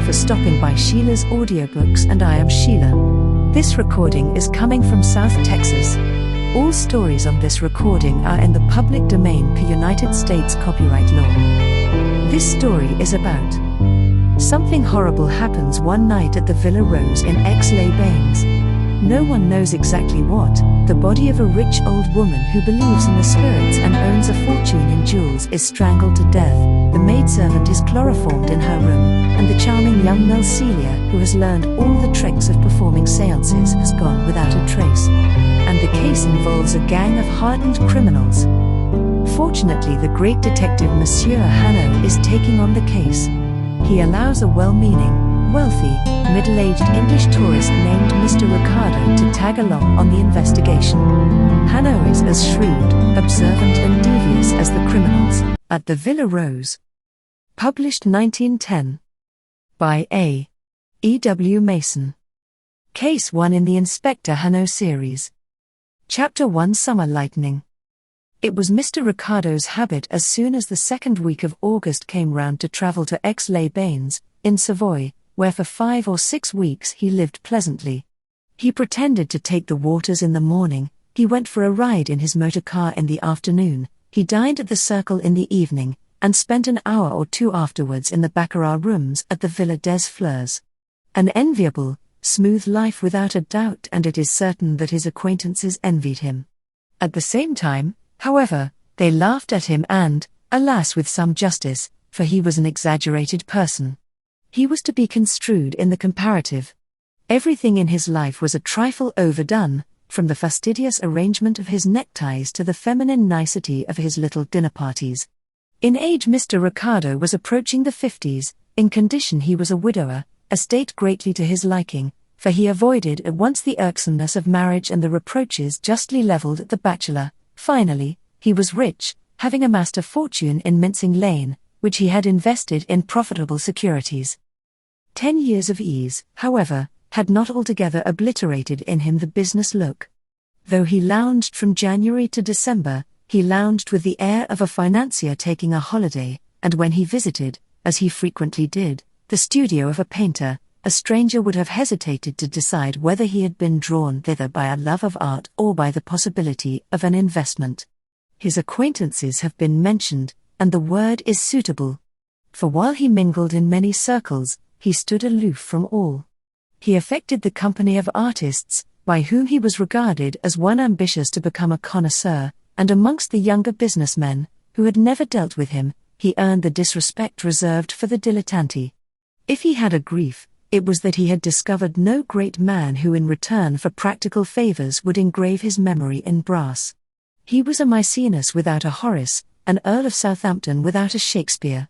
for stopping by Sheila's Audiobooks, and I am Sheila. This recording is coming from South Texas. All stories on this recording are in the public domain per United States copyright law. This story is about something horrible happens one night at the Villa Rose in Aix-les-baines. No one knows exactly what. The body of a rich old woman who believes in the spirits and owns a fortune in jewels is strangled to death. The maidservant is chloroformed in her room, and the charming young Mlle Celia, who has learned all the tricks of performing séances, has gone without a trace. And the case involves a gang of hardened criminals. Fortunately, the great detective Monsieur Hanaud is taking on the case. He allows a well-meaning, wealthy, middle-aged English tourist named Mr. Ricardo to tag along on the investigation. Hanaud is as shrewd, observant and devious as the criminals. At the Villa Rose. Published 1910. By A. E. W. Mason. Case 1 in the Inspector Hanaud series. Chapter 1: Summer Lightning. It was Mr. Ricardo's habit as soon as the second week of August came round to travel to Aix-les-baines, in Savoy, where for 5 or 6 weeks he lived pleasantly. He pretended to take the waters in the morning, he went for a ride in his motor car in the afternoon, he dined at the Circle in the evening, and spent an hour or two afterwards in the baccarat rooms at the Villa des Fleurs. An enviable, smooth life without a doubt, and it is certain that his acquaintances envied him. At the same time, however, they laughed at him and, alas, with some justice, for he was an exaggerated person. He was to be construed in the comparative. Everything in his life was a trifle overdone, from the fastidious arrangement of his neckties to the feminine nicety of his little dinner parties. In age Mr. Ricardo was approaching the 50s, in condition he was a widower, a state greatly to his liking, for he avoided at once the irksomeness of marriage and the reproaches justly levelled at the bachelor. Finally, he was rich, having amassed a fortune in Mincing Lane, which he had invested in profitable securities. 10 years of ease, however, had not altogether obliterated in him the business look. Though he lounged from January to December, he lounged with the air of a financier taking a holiday, and when he visited, as he frequently did, the studio of a painter, a stranger would have hesitated to decide whether he had been drawn thither by a love of art or by the possibility of an investment. His acquaintances have been mentioned, and the word is suitable. For while he mingled in many circles, he stood aloof from all. He affected the company of artists, by whom he was regarded as one ambitious to become a connoisseur, and amongst the younger businessmen, who had never dealt with him, he earned the disrespect reserved for the dilettanti. If he had a grief, it was that he had discovered no great man who in return for practical favors would engrave his memory in brass. He was a Maecenas without a Horace, an Earl of Southampton without a Shakespeare.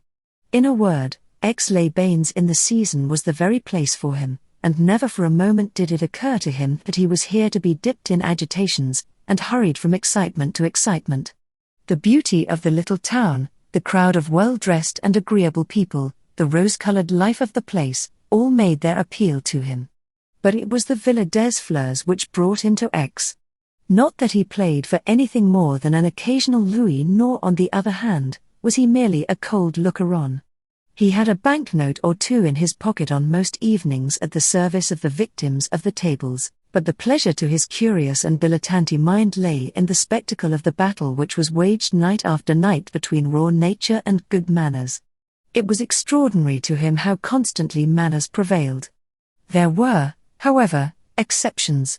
In a word, Aix-les-baines in the season was the very place for him, and never for a moment did it occur to him that he was here to be dipped in agitations, and hurried from excitement to excitement. The beauty of the little town, the crowd of well-dressed and agreeable people, the rose-colored life of the place, all made their appeal to him. But it was the Villa des Fleurs which brought him to Aix. Not that he played for anything more than an occasional louis, nor on the other hand, was he merely a cold looker-on. He had a banknote or two in his pocket on most evenings at the service of the victims of the tables, but the pleasure to his curious and dilettante mind lay in the spectacle of the battle which was waged night after night between raw nature and good manners. It was extraordinary to him how constantly manners prevailed. There were, however, exceptions.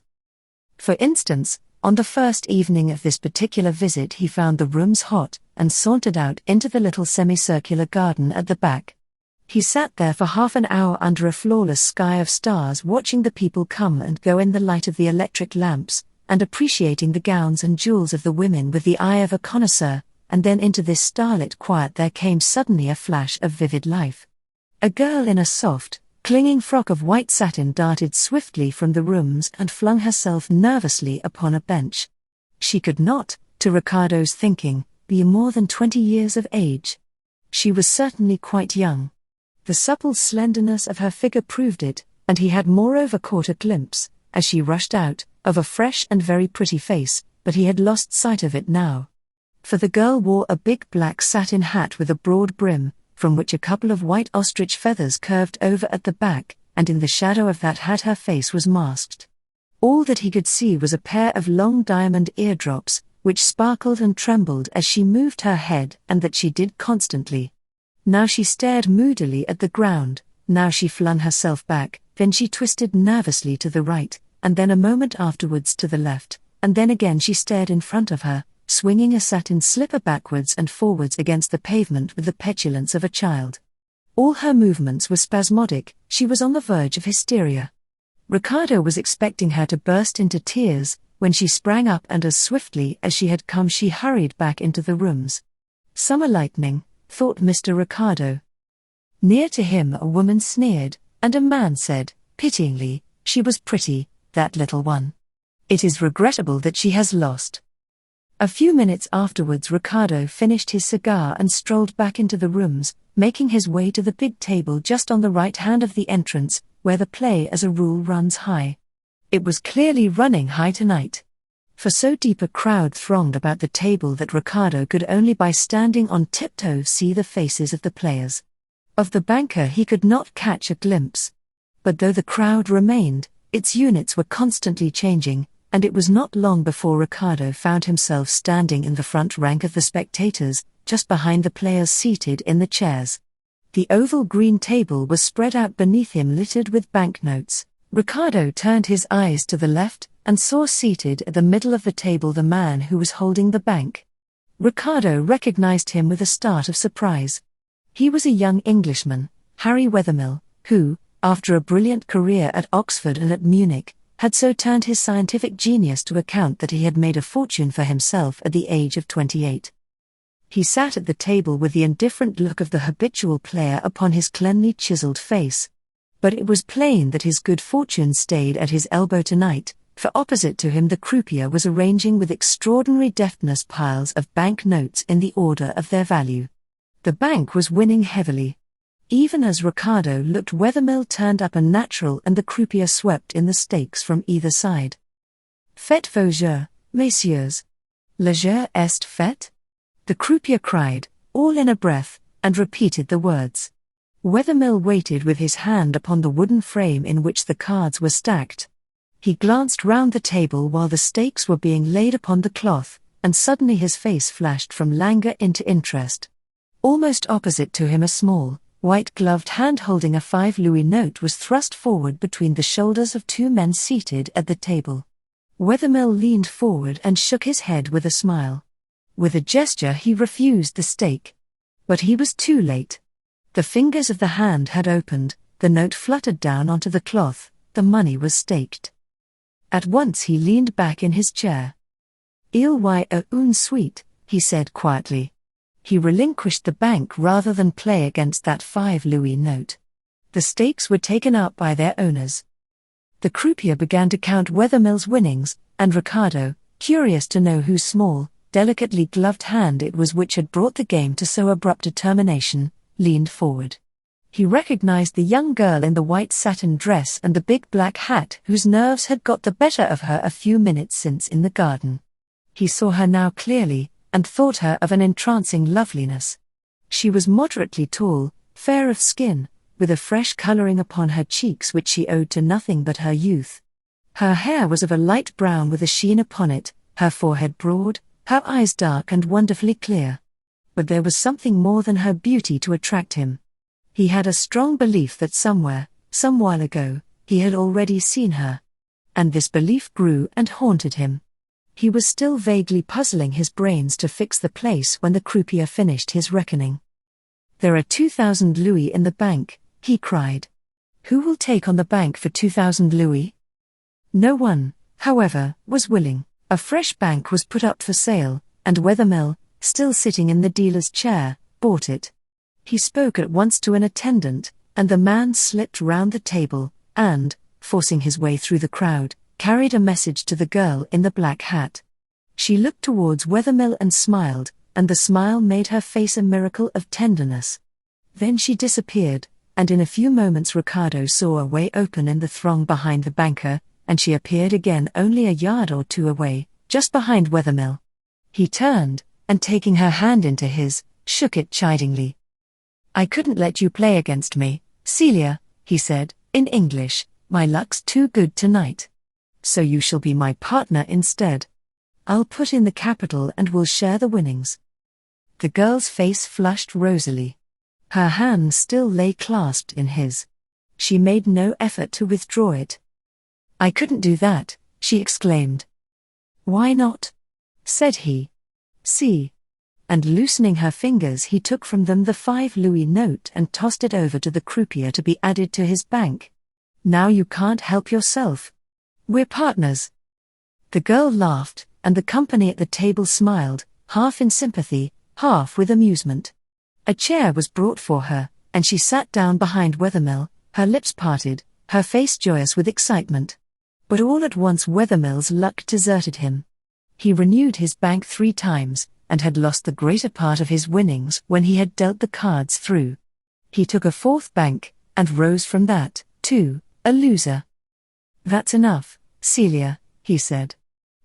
For instance, on the first evening of this particular visit he found the rooms hot, and sauntered out into the little semicircular garden at the back. He sat there for half an hour under a flawless sky of stars, watching the people come and go in the light of the electric lamps, and appreciating the gowns and jewels of the women with the eye of a connoisseur, and then into this starlit quiet there came suddenly a flash of vivid life. A girl in a soft, clinging frock of white satin darted swiftly from the rooms and flung herself nervously upon a bench. She could not, to Ricardo's thinking, be more than 20 years of age. She was certainly quite young. The supple slenderness of her figure proved it, and he had moreover caught a glimpse, as she rushed out, of a fresh and very pretty face, but he had lost sight of it now. For the girl wore a big black satin hat with a broad brim, from which a couple of white ostrich feathers curved over at the back, and in the shadow of that hat her face was masked. All that he could see was a pair of long diamond eardrops, which sparkled and trembled as she moved her head, and that she did constantly. Now she stared moodily at the ground, now she flung herself back, then she twisted nervously to the right, and then a moment afterwards to the left, and then again she stared in front of her, swinging a satin slipper backwards and forwards against the pavement with the petulance of a child. All her movements were spasmodic, she was on the verge of hysteria. Ricardo was expecting her to burst into tears, when she sprang up and as swiftly as she had come she hurried back into the rooms. Summer lightning, thought Mr. Ricardo. Near to him a woman sneered, and a man said, pityingly, she was pretty, that little one. It is regrettable that she has lost. A few minutes afterwards Ricardo finished his cigar and strolled back into the rooms, making his way to the big table just on the right hand of the entrance, where the play as a rule runs high. It was clearly running high tonight. For so deep a crowd thronged about the table that Ricardo could only by standing on tiptoe see the faces of the players. Of the banker he could not catch a glimpse. But though the crowd remained, its units were constantly changing, and it was not long before Ricardo found himself standing in the front rank of the spectators, just behind the players seated in the chairs. The oval green table was spread out beneath him littered with banknotes. Ricardo turned his eyes to the left, and saw seated at the middle of the table the man who was holding the bank. Ricardo recognized him with a start of surprise. He was a young Englishman, Harry Wethermill, who, after a brilliant career at Oxford and at Munich, had so turned his scientific genius to account that he had made a fortune for himself at the age of 28. He sat at the table with the indifferent look of the habitual player upon his cleanly chiseled face. But it was plain that his good fortune stayed at his elbow tonight, for opposite to him the croupier was arranging with extraordinary deftness piles of bank notes in the order of their value. The bank was winning heavily. Even as Ricardo looked, Wethermill turned up a natural and the croupier swept in the stakes from either side. Faites vos jeux, messieurs. Le jeu est fait? The croupier cried, all in a breath, and repeated the words. Wethermill waited with his hand upon the wooden frame in which the cards were stacked. He glanced round the table while the stakes were being laid upon the cloth, and suddenly his face flashed from languor into interest. Almost opposite to him a small, white-gloved hand holding a 5-louis note was thrust forward between the shoulders of two men seated at the table. Wethermill leaned forward and shook his head with a smile. With a gesture he refused the stake. But he was too late. The fingers of the hand had opened, the note fluttered down onto the cloth, the money was staked. At once he leaned back in his chair. Il y a une suite, he said quietly. He relinquished the bank rather than play against that 5-louis note. The stakes were taken up by their owners. The croupier began to count Wethermill's winnings, and Ricardo, curious to know whose small, delicately gloved hand it was which had brought the game to so abrupt a termination, leaned forward. He recognized the young girl in the white satin dress and the big black hat whose nerves had got the better of her a few minutes since in the garden. He saw her now clearly, and thought her of an entrancing loveliness. She was moderately tall, fair of skin, with a fresh colouring upon her cheeks which she owed to nothing but her youth. Her hair was of a light brown with a sheen upon it, her forehead broad, her eyes dark and wonderfully clear. But there was something more than her beauty to attract him. He had a strong belief that somewhere, some while ago, he had already seen her. And this belief grew and haunted him. He was still vaguely puzzling his brains to fix the place when the croupier finished his reckoning. There are 2,000 louis in the bank, he cried. Who will take on the bank for 2,000 louis? No one, however, was willing. A fresh bank was put up for sale, and Wethermill, still sitting in the dealer's chair, bought it. He spoke at once to an attendant, and the man slipped round the table, and, forcing his way through the crowd, carried a message to the girl in the black hat. She looked towards Wethermill and smiled, and the smile made her face a miracle of tenderness. Then she disappeared, and in a few moments Ricardo saw a way open in the throng behind the banker, and she appeared again only a yard or two away, just behind Wethermill. He turned, and taking her hand into his, shook it chidingly. I couldn't let you play against me, Celia, he said, in English. My luck's too good tonight. So you shall be my partner instead. I'll put in the capital and we'll share the winnings. The girl's face flushed rosily. Her hand still lay clasped in his. She made no effort to withdraw it. I couldn't do that, she exclaimed. Why not? Said he. See. And loosening her fingers, he took from them the 5 louis note and tossed it over to the croupier to be added to his bank. Now you can't help yourself. We're partners. The girl laughed, and the company at the table smiled, half in sympathy, half with amusement. A chair was brought for her, and she sat down behind Wethermill, her lips parted, her face joyous with excitement. But all at once Wethermill's luck deserted him. He renewed his bank 3 times, and had lost the greater part of his winnings when he had dealt the cards through. He took a 4th bank, and rose from that, too, a loser. That's enough, Celia, he said.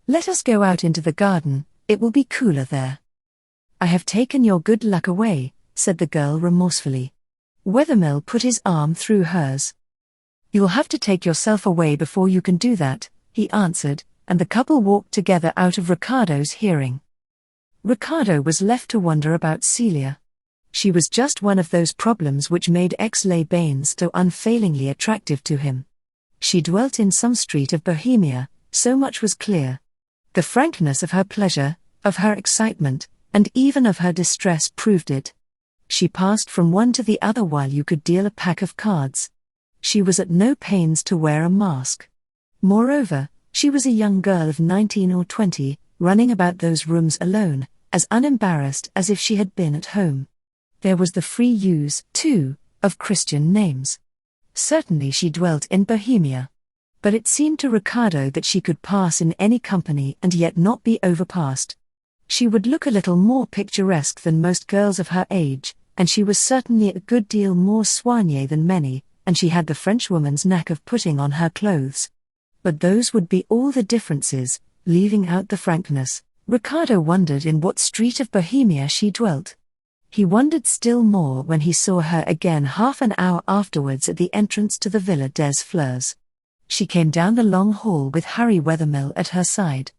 Let us go out into the garden, it will be cooler there. I have taken your good luck away, said the girl remorsefully. Wethermill put his arm through hers. You'll have to take yourself away before you can do that, he answered, and the couple walked together out of Ricardo's hearing. Ricardo was left to wonder about Celia. She was just one of those problems which made Aix-les-baines so unfailingly attractive to him. She dwelt in some street of Bohemia, so much was clear. The frankness of her pleasure, of her excitement, and even of her distress proved it. She passed from one to the other while you could deal a pack of cards. She was at no pains to wear a mask. Moreover, she was a young girl of 19 or 20, running about those rooms alone, as unembarrassed as if she had been at home. There was the free use, too, of Christian names. Certainly she dwelt in Bohemia. But it seemed to Ricardo that she could pass in any company and yet not be overpassed. She would look a little more picturesque than most girls of her age, and she was certainly a good deal more soignée than many, and she had the Frenchwoman's knack of putting on her clothes. But those would be all the differences, leaving out the frankness. Ricardo wondered in what street of Bohemia she dwelt. He wondered still more when he saw her again half an hour afterwards at the entrance to the Villa des Fleurs. She came down the long hall with Harry Wethermill at her side.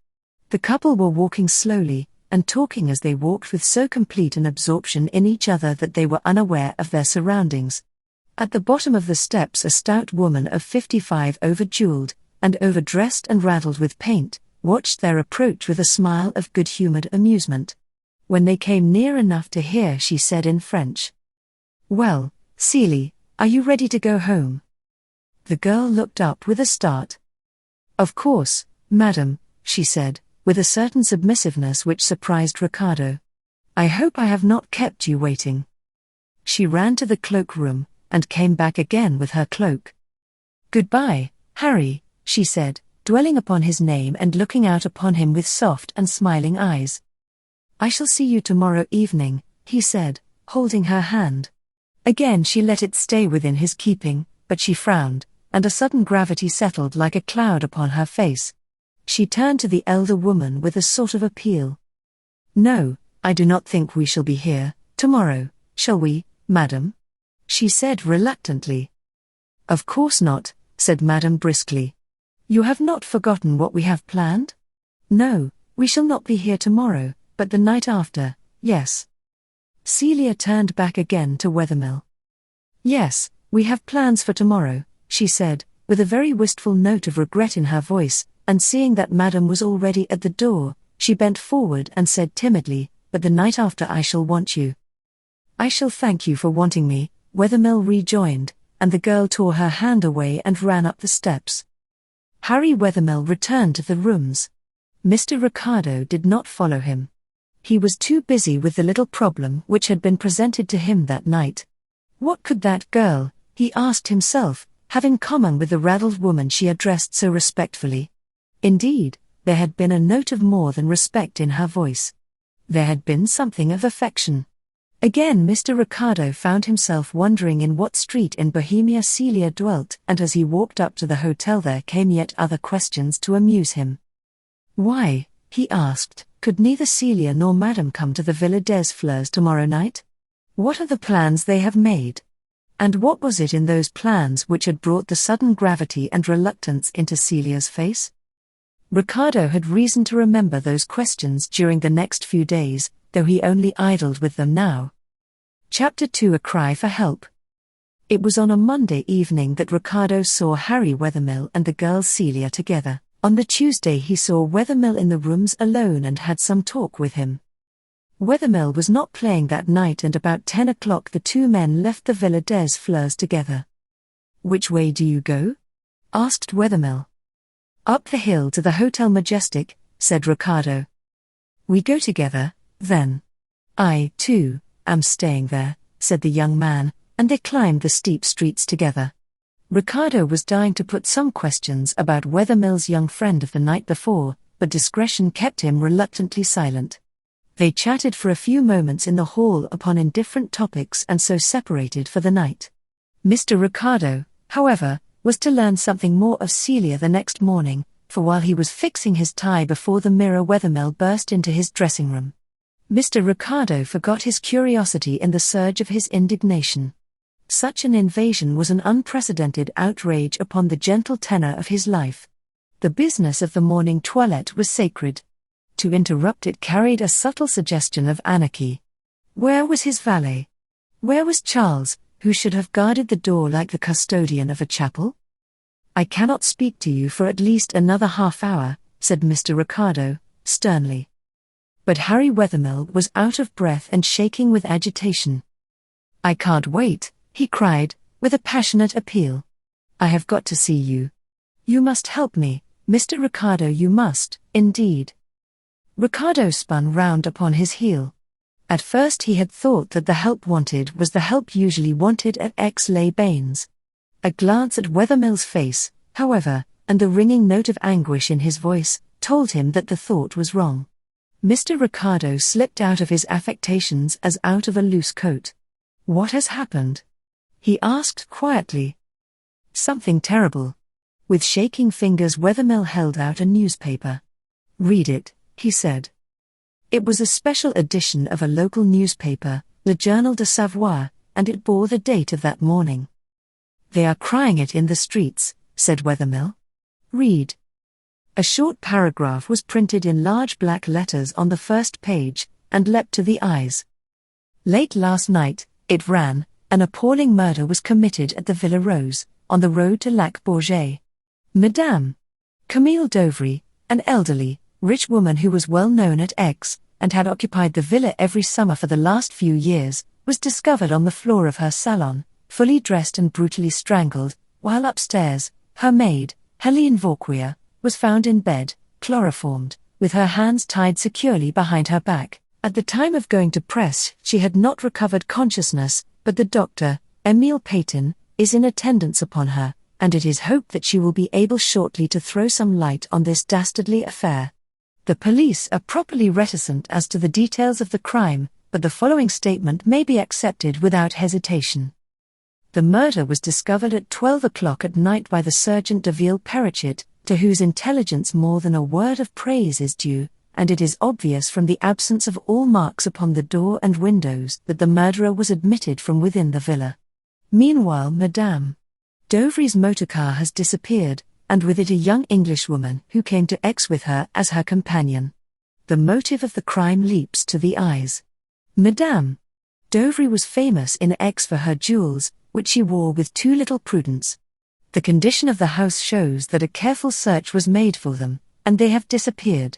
The couple were walking slowly, and talking as they walked with so complete an absorption in each other that they were unaware of their surroundings. At the bottom of the steps a stout woman of 55, over-jewelled, and overdressed and raddled with paint, watched their approach with a smile of good-humoured amusement. When they came near enough to hear, she said in French, "Well, Celia, are you ready to go home?" The girl looked up with a start. "Of course, madam," she said, with a certain submissiveness which surprised Ricardo. "I hope I have not kept you waiting." She ran to the cloak-room, and came back again with her cloak. "Goodbye, Harry," she said, dwelling upon his name and looking out upon him with soft and smiling eyes. "I shall see you tomorrow evening," he said, holding her hand. Again she let it stay within his keeping, but she frowned, and a sudden gravity settled like a cloud upon her face. She turned to the elder woman with a sort of appeal. "No, I do not think we shall be here tomorrow, shall we, madam?" she said reluctantly. "Of course not," said madam briskly. "You have not forgotten what we have planned?" "No, we shall not be here tomorrow, but the night after, yes." Celia turned back again to Wethermill. "Yes, we have plans for tomorrow," she said, with a very wistful note of regret in her voice, and seeing that madam was already at the door, she bent forward and said timidly, "But the night after I shall want you." "I shall thank you for wanting me," Wethermill rejoined, and the girl tore her hand away and ran up the steps. Harry Wethermill returned to the rooms. Mr. Ricardo did not follow him. He was too busy with the little problem which had been presented to him that night. What could that girl, he asked himself, have in common with the raddled woman she addressed so respectfully? Indeed, there had been a note of more than respect in her voice. There had been something of affection. Again Mr. Ricardo found himself wondering in what street in Bohemia Celia dwelt, and as he walked up to the hotel there came yet other questions to amuse him. Why, he asked, could neither Celia nor Madame come to the Villa des Fleurs tomorrow night? What are the plans they have made? And what was it in those plans which had brought the sudden gravity and reluctance into Celia's face? Ricardo had reason to remember those questions during the next few days, though he only idled with them now. Chapter 2: A Cry for Help. It was on a Monday evening that Ricardo saw Harry Wethermill and the girl Celia together. On the Tuesday he saw Wethermill in the rooms alone and had some talk with him. Wethermill was not playing that night, and about 10 o'clock the two men left the Villa des Fleurs together. "Which way do you go?" asked Wethermill. "Up the hill to the Hotel Majestic," said Ricardo. "We go together, then." "I, too, am staying there," said the young man, and they climbed the steep streets together. Ricardo was dying to put some questions about Wethermill's young friend of the night before, but discretion kept him reluctantly silent. They chatted for a few moments in the hall upon indifferent topics and so separated for the night. Mr. Ricardo, however, was to learn something more of Celia the next morning, for while he was fixing his tie before the mirror Wethermill burst into his dressing room. Mr. Ricardo forgot his curiosity in the surge of his indignation. Such an invasion was an unprecedented outrage upon the gentle tenor of his life. The business of the morning toilette was sacred. To interrupt it carried a subtle suggestion of anarchy. Where was his valet? Where was Charles, who should have guarded the door like the custodian of a chapel? "I cannot speak to you for at least another half-hour," said Mr. Ricardo, sternly. But Harry Wethermill was out of breath and shaking with agitation. "I can't wait," he cried, with a passionate appeal. "I have got to see you. You must help me, Mr. Ricardo, you must, indeed." Ricardo spun round upon his heel. At first he had thought that the help wanted was the help usually wanted at Aix-les-baines. A glance at Wethermill's face, however, and the ringing note of anguish in his voice, told him that the thought was wrong. Mr. Ricardo slipped out of his affectations as out of a loose coat. "What has happened?" he asked quietly. "Something terrible." With shaking fingers Wethermill held out a newspaper. "Read it," he said. It was a special edition of a local newspaper, Le Journal de Savoie, and it bore the date of that morning. "They are crying it in the streets," said Wethermill. "Read." A short paragraph was printed in large black letters on the first page, and leapt to the eyes. "Late last night," it ran, "an appalling murder was committed at the Villa Rose, on the road to Lac Bourget. Madame Camille Dovry, an elderly, rich woman who was well known at Aix, and had occupied the villa every summer for the last few years, was discovered on the floor of her salon, fully dressed and brutally strangled, while upstairs, her maid, Helene Vauquier, was found in bed, chloroformed, with her hands tied securely behind her back. At the time of going to press, she had not recovered consciousness, but the doctor, Émile Pétain, is in attendance upon her, and it is hoped that she will be able shortly to throw some light on this dastardly affair. The police are properly reticent as to the details of the crime, but the following statement may be accepted without hesitation. The murder was discovered at 12 o'clock at night by the Sergeant de Ville-Perrichet, to whose intelligence more than a word of praise is due, and it is obvious from the absence of all marks upon the door and windows that the murderer was admitted from within the villa. Meanwhile Madame Dovry's motorcar has disappeared, and with it a young Englishwoman who came to Aix with her as her companion. The motive of the crime leaps to the eyes. Madame Dovry was famous in Aix for her jewels, which she wore with too little prudence. The condition of the house shows that a careful search was made for them, and they have disappeared.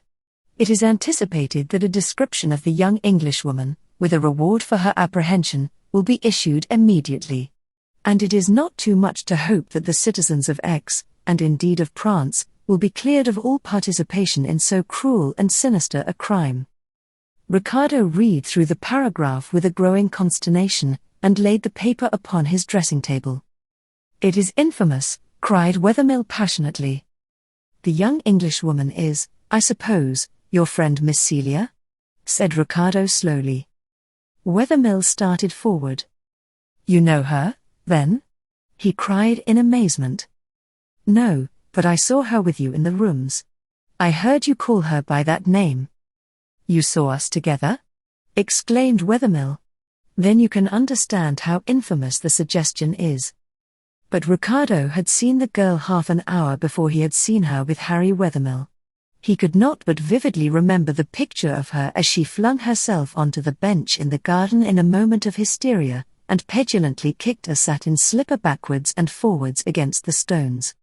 It is anticipated that a description of the young Englishwoman, with a reward for her apprehension, will be issued immediately. And it is not too much to hope that the citizens of Aix, and indeed of France, will be cleared of all participation in so cruel and sinister a crime. Ricardo read through the paragraph with a growing consternation, and laid the paper upon his dressing table. "It is infamous," cried Wethermill passionately. "The young Englishwoman is, I suppose, your friend Miss Celia?" said Ricardo slowly. Wethermill started forward. "You know her, then?" he cried in amazement. "No, but I saw her with you in the rooms. I heard you call her by that name." "You saw us together?" exclaimed Wethermill. Then you can understand how infamous the suggestion is. But Ricardo had seen the girl half an hour before he had seen her with Harry Wethermill. He could not but vividly remember the picture of her as she flung herself onto the bench in the garden in a moment of hysteria, and petulantly kicked a satin slipper backwards and forwards against the stones.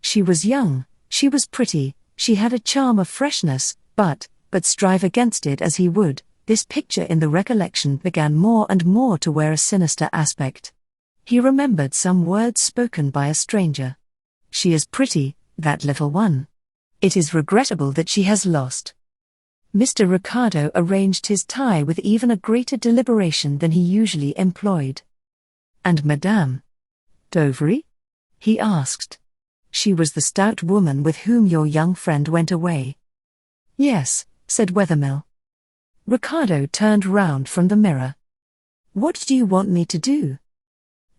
She was young, she was pretty, she had a charm of freshness, but strive against it as he would, this picture in the recollection began more and more to wear a sinister aspect. He remembered some words spoken by a stranger. "She is pretty, that little one. It is regrettable that she has lost." Mr. Ricardo arranged his tie with even a greater deliberation than he usually employed. "And Madame Dovary?" he asked. "She was the stout woman with whom your young friend went away." "Yes," said Wethermill. Ricardo turned round from the mirror. "What do you want me to do?"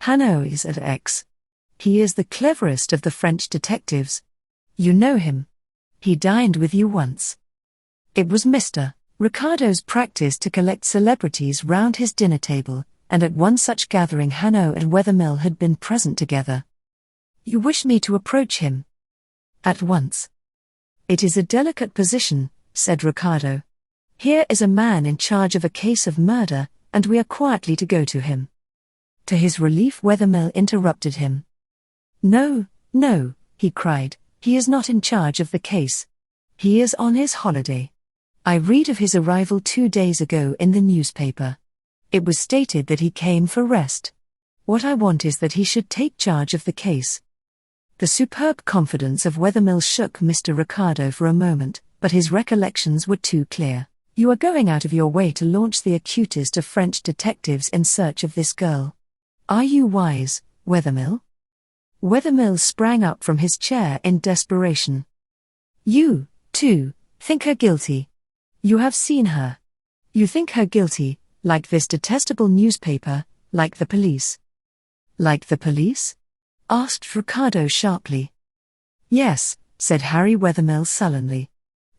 "Hanaud is at Aix. He is the cleverest of the French detectives. You know him. He dined with you once." It was Mr. Ricardo's practice to collect celebrities round his dinner table, and at one such gathering Hanaud and Wethermill had been present together. "You wish me to approach him?" "At once." "It is a delicate position," said Ricardo. "Here is a man in charge of a case of murder, and we are quietly to go to him." To his relief Wethermill interrupted him. "No, no," he cried, "he is not in charge of the case. He is on his holiday. I read of his arrival 2 days ago in the newspaper. It was stated that he came for rest. What I want is that he should take charge of the case." The superb confidence of Wethermill shook Mr. Ricardo for a moment, but his recollections were too clear. "You are going out of your way to launch the acutest of French detectives in search of this girl. Are you wise, Wethermill?" Wethermill sprang up from his chair in desperation. "You, too, think her guilty. You have seen her. You think her guilty, like this detestable newspaper, like the police." "Like the police?" asked Ricardo sharply. "Yes," said Harry Wethermill sullenly.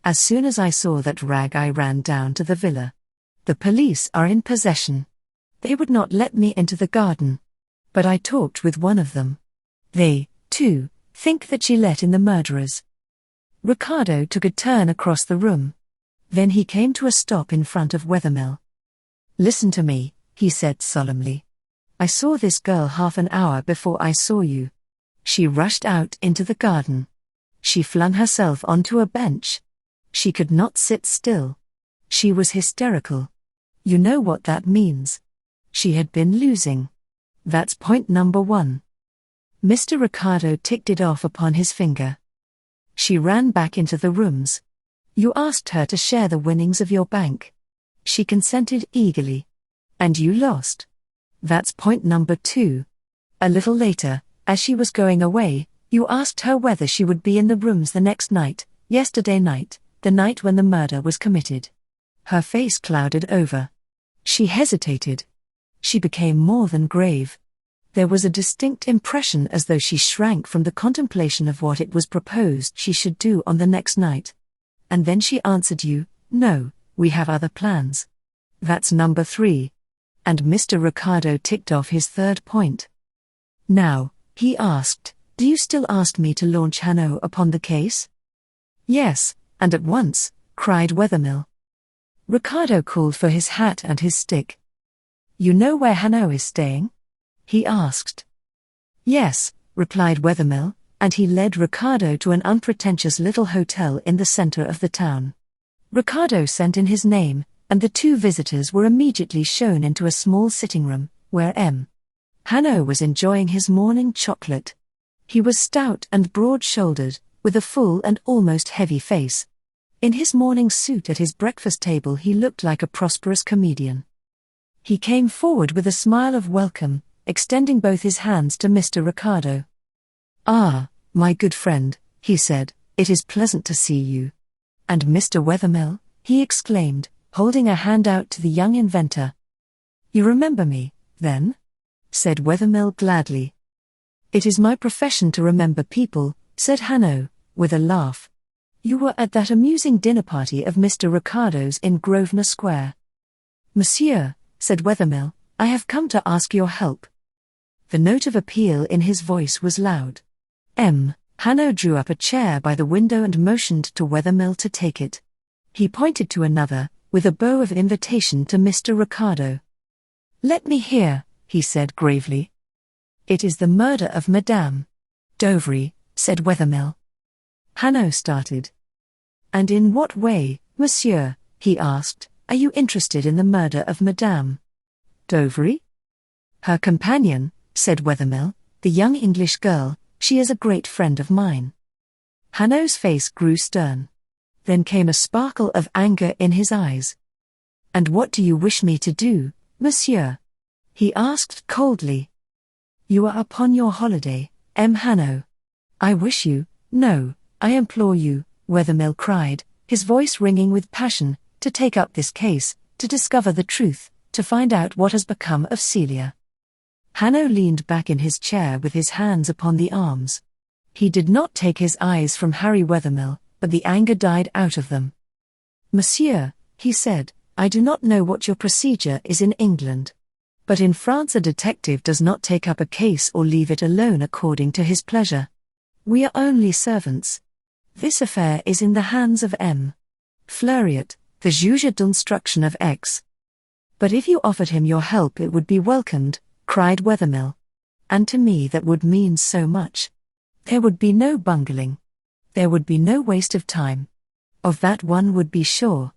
"As soon as I saw that rag I ran down to the villa. The police are in possession. They would not let me into the garden. But I talked with one of them. They, too, think that she let in the murderers." Ricardo took a turn across the room. Then he came to a stop in front of Wethermill. "Listen to me," he said solemnly. "I saw this girl half an hour before I saw you. She rushed out into the garden. She flung herself onto a bench. She could not sit still. She was hysterical. You know what that means. She had been losing. That's point number 1. Mr. Ricardo ticked it off upon his finger. She ran back into the rooms. You asked her to share the winnings of your bank. She consented eagerly. And you lost. That's point number 2. A little later, as she was going away, you asked her whether she would be in the rooms the next night, yesterday night, the night when the murder was committed. Her face clouded over. She hesitated. She became more than grave. There was a distinct impression as though she shrank from the contemplation of what it was proposed she should do on the next night. And then she answered you, "No, we have other plans." That's number 3. And Mr. Ricardo ticked off his 3rd point. "Now," he asked, "do you still ask me to launch Hanaud upon the case?" "Yes, and at once," cried Wethermill. Ricardo called for his hat and his stick. "You know where Hanaud is staying?" he asked. "Yes," replied Wethermill, and he led Ricardo to an unpretentious little hotel in the center of the town. Ricardo sent in his name, and the 2 visitors were immediately shown into a small sitting room, where M. Hanaud was enjoying his morning chocolate. He was stout and broad-shouldered, with a full and almost heavy face. In his morning suit at his breakfast table he looked like a prosperous comedian. He came forward with a smile of welcome, extending both his hands to Mr. Ricardo. "Ah, my good friend," he said, "it is pleasant to see you." "And Mr. Wethermill," he exclaimed, holding a hand out to the young inventor. "You remember me, then?" said Wethermill gladly. "It is my profession to remember people," said Hanaud, with a laugh. "You were at that amusing dinner party of Mr. Ricardo's in Grosvenor Square." "Monsieur," said Wethermill, I have come to ask your help." The note of appeal in his voice was loud. Hanaud drew up a chair by the window and motioned to Wethermill to take it. He pointed to another, with a bow of invitation to Mr. Ricardo. "Let me hear," he said gravely. "It is the murder of Madame Dovry," said Wethermill. Hanaud started. "And in what way, monsieur," he asked, "are you interested in the murder of Madame Dovry?" "Her companion," said Wethermill, "the young English girl, she is a great friend of mine." Hanaud's face grew stern. Then came a sparkle of anger in his eyes. "And what do you wish me to do, monsieur?" he asked coldly. "You are upon your holiday, Hanaud." "I wish you, no, I implore you," Wethermill cried, his voice ringing with passion, "to take up this case, to discover the truth, to find out what has become of Celia." Hanaud leaned back in his chair with his hands upon the arms. He did not take his eyes from Harry Wethermill, but the anger died out of them. "Monsieur," he said, "I do not know what your procedure is in England. But in France a detective does not take up a case or leave it alone according to his pleasure. We are only servants. This affair is in the hands of M. Fleuriot, the juge d'instruction of Aix." "But if you offered him your help it would be welcomed," cried Wethermill. "And to me that would mean so much. There would be no bungling. There would be no waste of time. Of that one would be sure."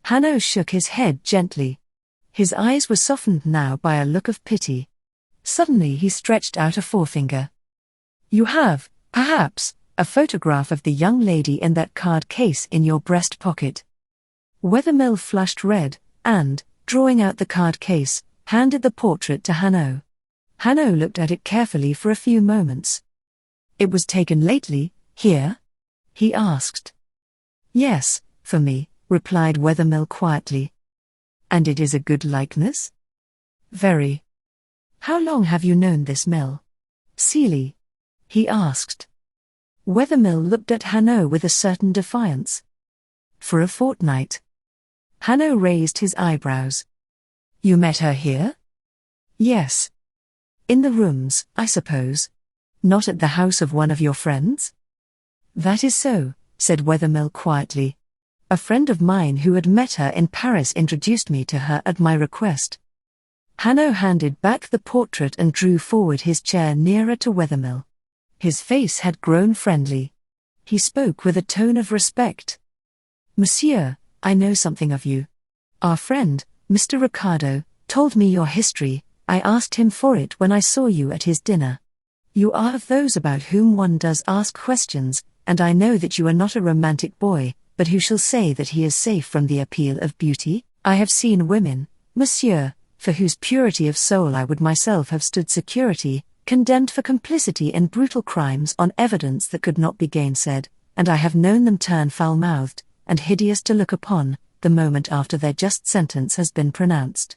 Hanaud shook his head gently. His eyes were softened now by a look of pity. Suddenly he stretched out a forefinger. "You have, perhaps, a photograph of the young lady in that card case in your breast pocket." Wethermill flushed red, and, drawing out the card case, handed the portrait to Hanaud. Hanaud looked at it carefully for a few moments. "It was taken lately, here?" he asked. "Yes, for me," replied Wethermill quietly. "And it is a good likeness?" "Very." "How long have you known this Mlle Celia?" he asked. Wethermill looked at Hanaud with a certain defiance. "For a fortnight." Hanaud raised his eyebrows. "You met her here?" "Yes." "In the rooms, I suppose? Not at the house of one of your friends?" "That is so," said Wethermill quietly. "A friend of mine who had met her in Paris introduced me to her at my request." Hanaud handed back the portrait and drew forward his chair nearer to Wethermill. His face had grown friendly. He spoke with a tone of respect. "Monsieur, I know something of you. Our friend, Mr. Ricardo, told me your history. I asked him for it when I saw you at his dinner. You are of those about whom one does ask questions, and I know that you are not a romantic boy, but who shall say that he is safe from the appeal of beauty? I have seen women, monsieur, for whose purity of soul I would myself have stood security, condemned for complicity in brutal crimes on evidence that could not be gainsaid, and I have known them turn foul-mouthed, and hideous to look upon, the moment after their just sentence has been pronounced."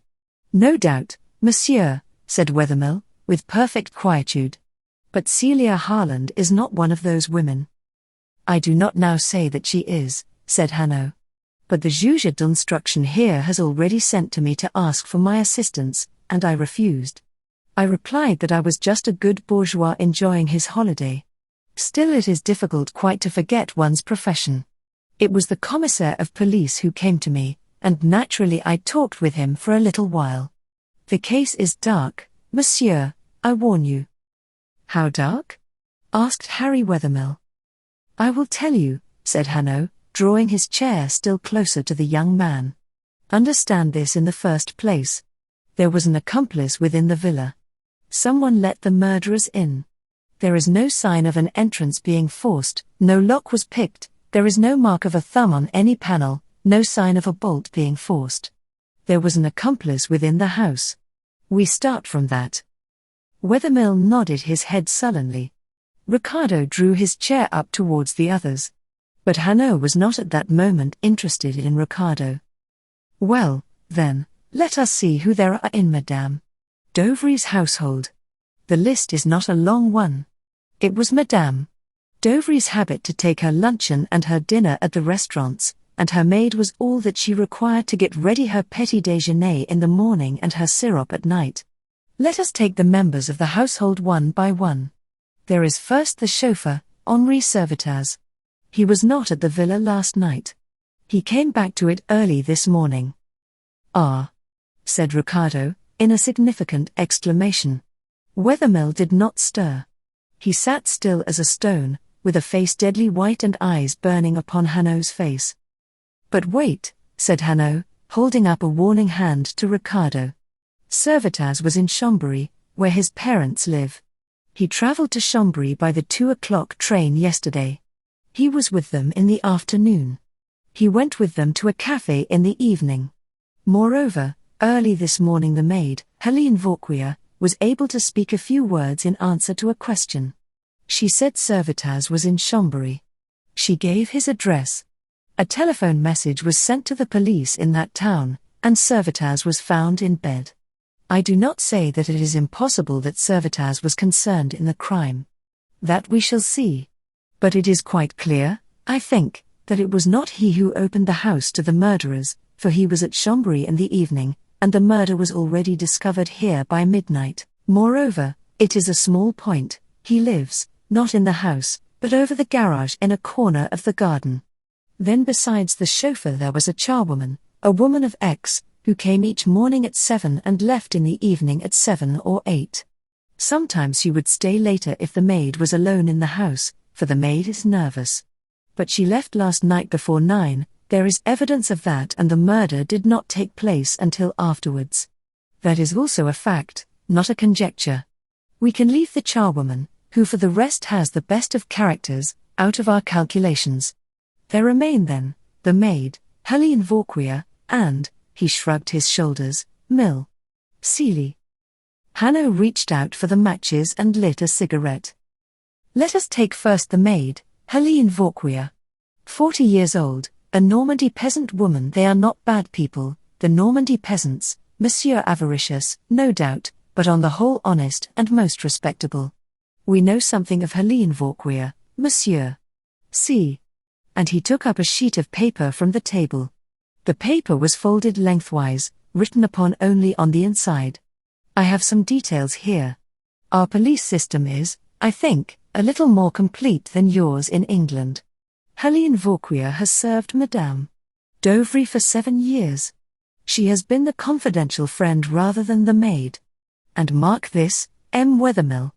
"No doubt, monsieur," said Wethermill, with perfect quietude. "But Celia Harland is not one of those women." "I do not now say that she is," said Hanaud. "But the juge d'instruction here has already sent to me to ask for my assistance, and I refused. I replied that I was just a good bourgeois enjoying his holiday. Still it is difficult quite to forget one's profession. It was the commissaire of police who came to me, and naturally I talked with him for a little while. The case is dark, monsieur, I warn you." "How dark?" asked Harry Wethermill. "I will tell you," said Hanaud, drawing his chair still closer to the young man. "Understand this in the first place. There was an accomplice within the villa. Someone let the murderers in. There is no sign of an entrance being forced, no lock was picked, there is no mark of a thumb on any panel, no sign of a bolt being forced. There was an accomplice within the house. We start from that." Wethermill nodded his head sullenly. Ricardo drew his chair up towards the others. But Hanaud was not at that moment interested in Ricardo. "Well, then, let us see who there are in Madame Dovry's household. The list is not a long one. It was Madame Dovry's habit to take her luncheon and her dinner at the restaurants, and her maid was all that she required to get ready her petit déjeuner in the morning and her syrup at night. Let us take the members of the household one by one. There is first the chauffeur, Henri Servatas. He was not at the villa last night. He came back to it early this morning. Ah, said Ricardo, in a significant exclamation. Wethermill did not stir. He sat still as a stone, with a face deadly white and eyes burning upon Hanaud's face. But wait, said Hanaud, holding up a warning hand to Ricardo. Servatas was in Chambéry, where his parents live. He travelled to Chambéry by the 2 o'clock train yesterday. He was with them in the afternoon. He went with them to a café in the evening. Moreover, early this morning the maid, Helene Vauquier, was able to speak a few words in answer to a question. She said Servatas was in Chambéry. She gave his address. A telephone message was sent to the police in that town, and Servatas was found in bed. I do not say that it is impossible that Servatas was concerned in the crime. That we shall see. But it is quite clear, I think, that it was not he who opened the house to the murderers, for he was at Chambéry in the evening, and the murder was already discovered here by midnight. Moreover, it is a small point, he lives, not in the house, but over the garage in a corner of the garden. Then besides the chauffeur there was a charwoman, a woman of Aix, who came each morning at 7 and left in the evening at 7 or 8. Sometimes she would stay later if the maid was alone in the house, for the maid is nervous. But she left last night before 9, there is evidence of that, and the murder did not take place until afterwards. That is also a fact, not a conjecture. We can leave the charwoman, who for the rest has the best of characters, out of our calculations. There remain then, the maid, Helene Vauquier, and, he shrugged his shoulders, Mlle Celia. Hanaud reached out for the matches and lit a cigarette. Let us take first the maid, Helene Vauquier. 40 years old, a Normandy peasant woman. They are not bad people, the Normandy peasants, Monsieur avaricious, no doubt, but on the whole honest and most respectable. We know something of Helene Vauquier, Monsieur. See. And he took up a sheet of paper from the table. The paper was folded lengthwise, written upon only on the inside. I have some details here. Our police system is, I think, a little more complete than yours in England. Helene Vauquier has served Madame Dovry for 7 years. She has been the confidential friend rather than the maid. And mark this, M. Wethermill.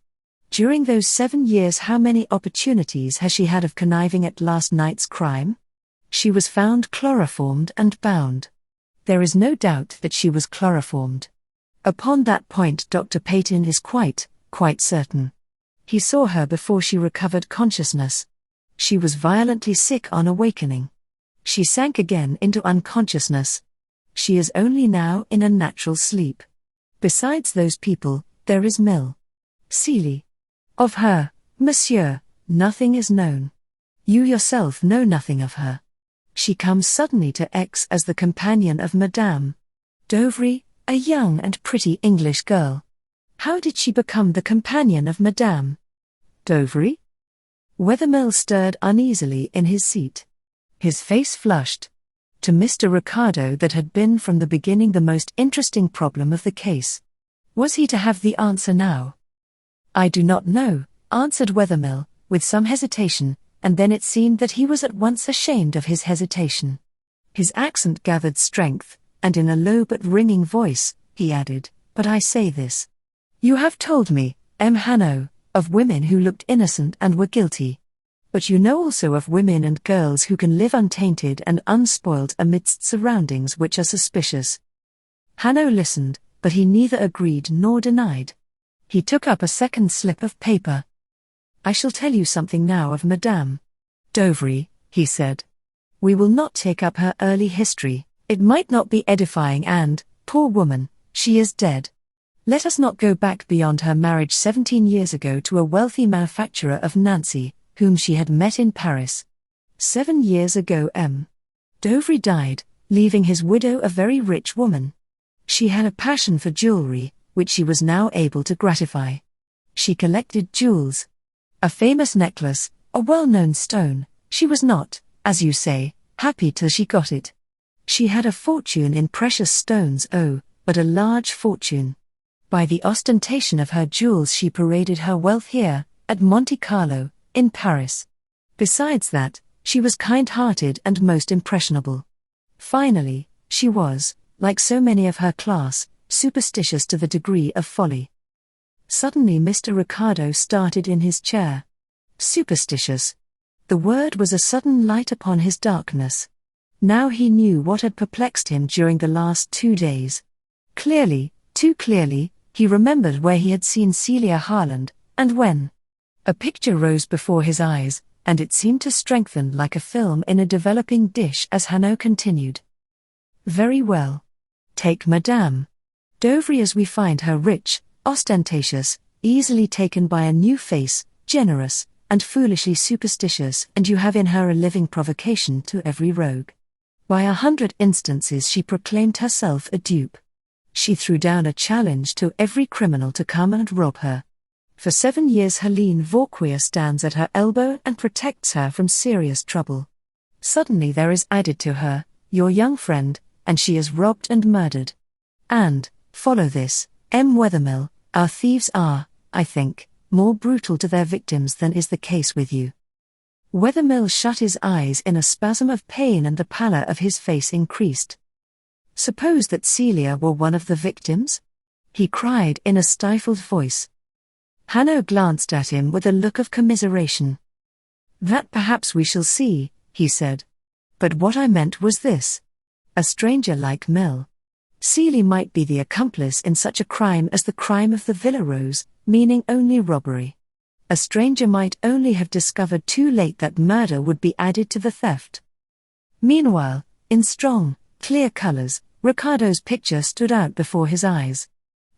During those 7 years how many opportunities has she had of conniving at last night's crime? She was found chloroformed and bound. There is no doubt that she was chloroformed. Upon that point Dr. Peyton is quite certain. He saw her before she recovered consciousness. She was violently sick on awakening. She sank again into unconsciousness. She is only now in a natural sleep. Besides those people, there is Mlle Celia. Of her, monsieur, nothing is known. You yourself know nothing of her. She comes suddenly to Aix as the companion of Madame Dovry, a young and pretty English girl. How did she become the companion of Madame Dovry? Wethermill stirred uneasily in his seat. His face flushed. To Mr. Ricardo that had been from the beginning the most interesting problem of the case. Was he to have the answer now? I do not know, answered Wethermill, with some hesitation, and then it seemed that he was at once ashamed of his hesitation. His accent gathered strength, and in a low but ringing voice, he added, "But I say this. You have told me, M. Hanaud, of women who looked innocent and were guilty. But you know also of women and girls who can live untainted and unspoiled amidst surroundings which are suspicious." Hanaud listened, but he neither agreed nor denied. He took up a second slip of paper. "I shall tell you something now of Madame Dovry," he said. "We will not take up her early history, it might not be edifying and, poor woman, she is dead. Let us not go back beyond her marriage 17 years ago to a wealthy manufacturer of Nancy, whom she had met in Paris. 7 years ago M. Dovry died, leaving his widow a very rich woman. She had a passion for jewelry, which she was now able to gratify. She collected jewels. A famous necklace, a well-known stone, she was not, as you say, happy till she got it. She had a fortune in precious stones, oh, but a large fortune. By the ostentation of her jewels she paraded her wealth here, at Monte Carlo, in Paris. Besides that, she was kind-hearted and most impressionable. Finally, she was, like so many of her class, superstitious to the degree of folly. Suddenly Mr. Ricardo started in his chair. Superstitious. The word was a sudden light upon his darkness. Now he knew what had perplexed him during the last 2 days. Clearly, too clearly, he remembered where he had seen Celia Harland, and when. A picture rose before his eyes, and it seemed to strengthen like a film in a developing dish as Hanaud continued. Very well. Take Madame Dovry as we find her rich, ostentatious, easily taken by a new face, generous, and foolishly superstitious, and you have in her a living provocation to every rogue. By 100 instances she proclaimed herself a dupe. She threw down a challenge to every criminal to come and rob her. For 7 years Helene Vauquier stands at her elbow and protects her from serious trouble. Suddenly there is added to her, your young friend, and she is robbed and murdered. And, follow this, M. Wethermill, our thieves are, I think, more brutal to their victims than is the case with you. Wethermill shut his eyes in a spasm of pain and the pallor of his face increased. Suppose that Celia were one of the victims? He cried in a stifled voice. Hanaud glanced at him with a look of commiseration. That perhaps we shall see, he said. But what I meant was this. A stranger like Mlle Celia might be the accomplice in such a crime as the crime of the Villa Rose, meaning only robbery. A stranger might only have discovered too late that murder would be added to the theft. Meanwhile, in strong, clear colors, Ricardo's picture stood out before his eyes.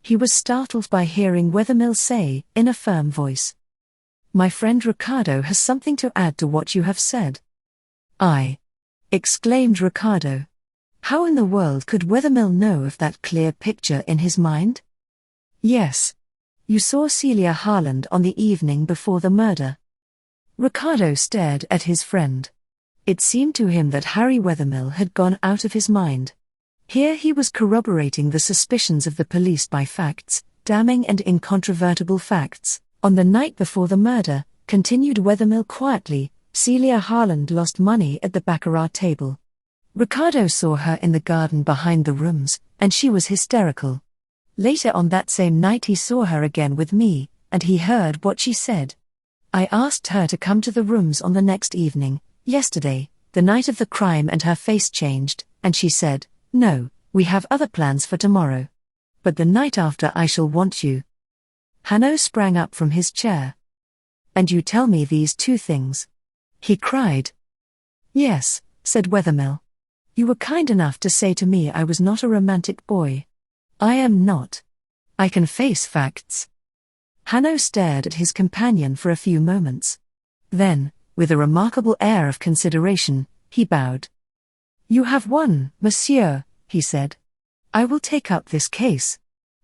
He was startled by hearing Wethermill say, in a firm voice, "My friend Ricardo has something to add to what you have said." "I!" exclaimed Ricardo. How in the world could Wethermill know of that clear picture in his mind? "Yes. You saw Celia Harland on the evening before the murder." Ricardo stared at his friend. It seemed to him that Harry Wethermill had gone out of his mind. Here he was corroborating the suspicions of the police by facts, damning and incontrovertible facts. On the night before the murder, continued Wethermill quietly, Celia Harland lost money at the baccarat table. Ricardo saw her in the garden behind the rooms, and she was hysterical. Later on that same night he saw her again with me, and he heard what she said. I asked her to come to the rooms on the next evening, yesterday, the night of the crime, and her face changed, and she said, "No, we have other plans for tomorrow. But the night after I shall want you." Hanaud sprang up from his chair. "And you tell me these 2 things?" he cried. "Yes," said Wethermill. "You were kind enough to say to me I was not a romantic boy. I am not. I can face facts." Hanaud stared at his companion for a few moments. Then, with a remarkable air of consideration, he bowed. "You have won, monsieur," he said. "I will take up this case.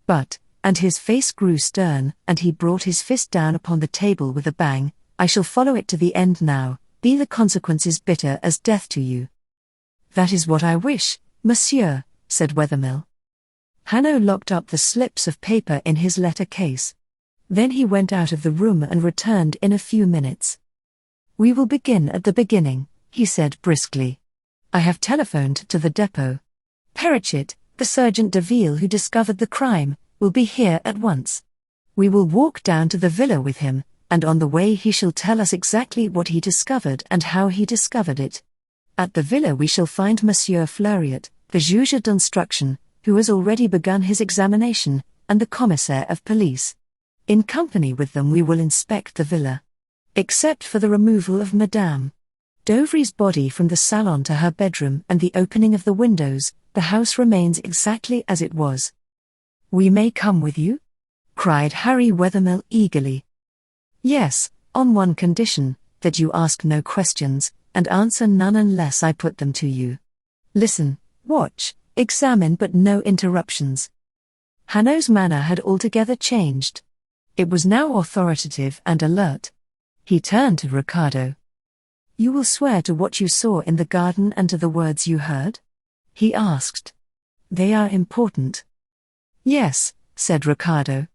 But," and his face grew stern, and he brought his fist down upon the table with a bang, "I shall follow it to the end now, be the consequences bitter as death to you." "That is what I wish, monsieur," said Wethermill. Hanaud locked up the slips of paper in his letter case. Then he went out of the room and returned in a few minutes. "We will begin at the beginning," he said briskly. "I have telephoned to the depot. Perrichet, the Sergeant de Ville who discovered the crime, will be here at once. We will walk down to the villa with him, and on the way he shall tell us exactly what he discovered and how he discovered it. At the villa we shall find Monsieur Fleuriot, the juge d'instruction, who has already begun his examination, and the commissaire of police. In company with them we will inspect the villa. Except for the removal of Madame Dovry's body from the salon to her bedroom and the opening of the windows, the house remains exactly as it was." "We may come with you?" cried Harry Wethermill eagerly. "Yes, on one condition, that you ask no questions, and answer none unless I put them to you. Listen, watch, examine, but no interruptions." Hanaud's manner had altogether changed. It was now authoritative and alert. He turned to Ricardo. You will swear to what you saw in the garden and to the words you heard? He asked. They are important. Yes, said Ricardo.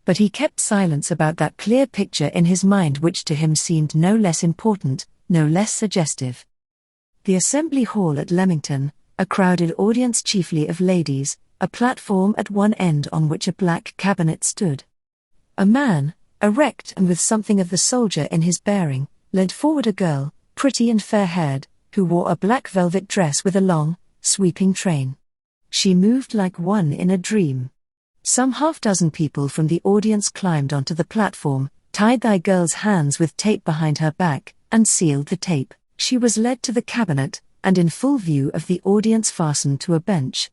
But he kept silence about that clear picture in his mind which to him seemed no less important, no less suggestive. The Assembly Hall at Leamington, a crowded audience chiefly of ladies, a platform at one end on which a black cabinet stood. A man, erect and with something of the soldier in his bearing, led forward a girl, pretty and fair-haired, who wore a black velvet dress with a long, sweeping train. She moved like one in a dream. Some half-dozen people from the audience climbed onto the platform, tied the girl's hands with tape behind her back, and sealed the tape. She was led to the cabinet, and in full view of the audience fastened to a bench.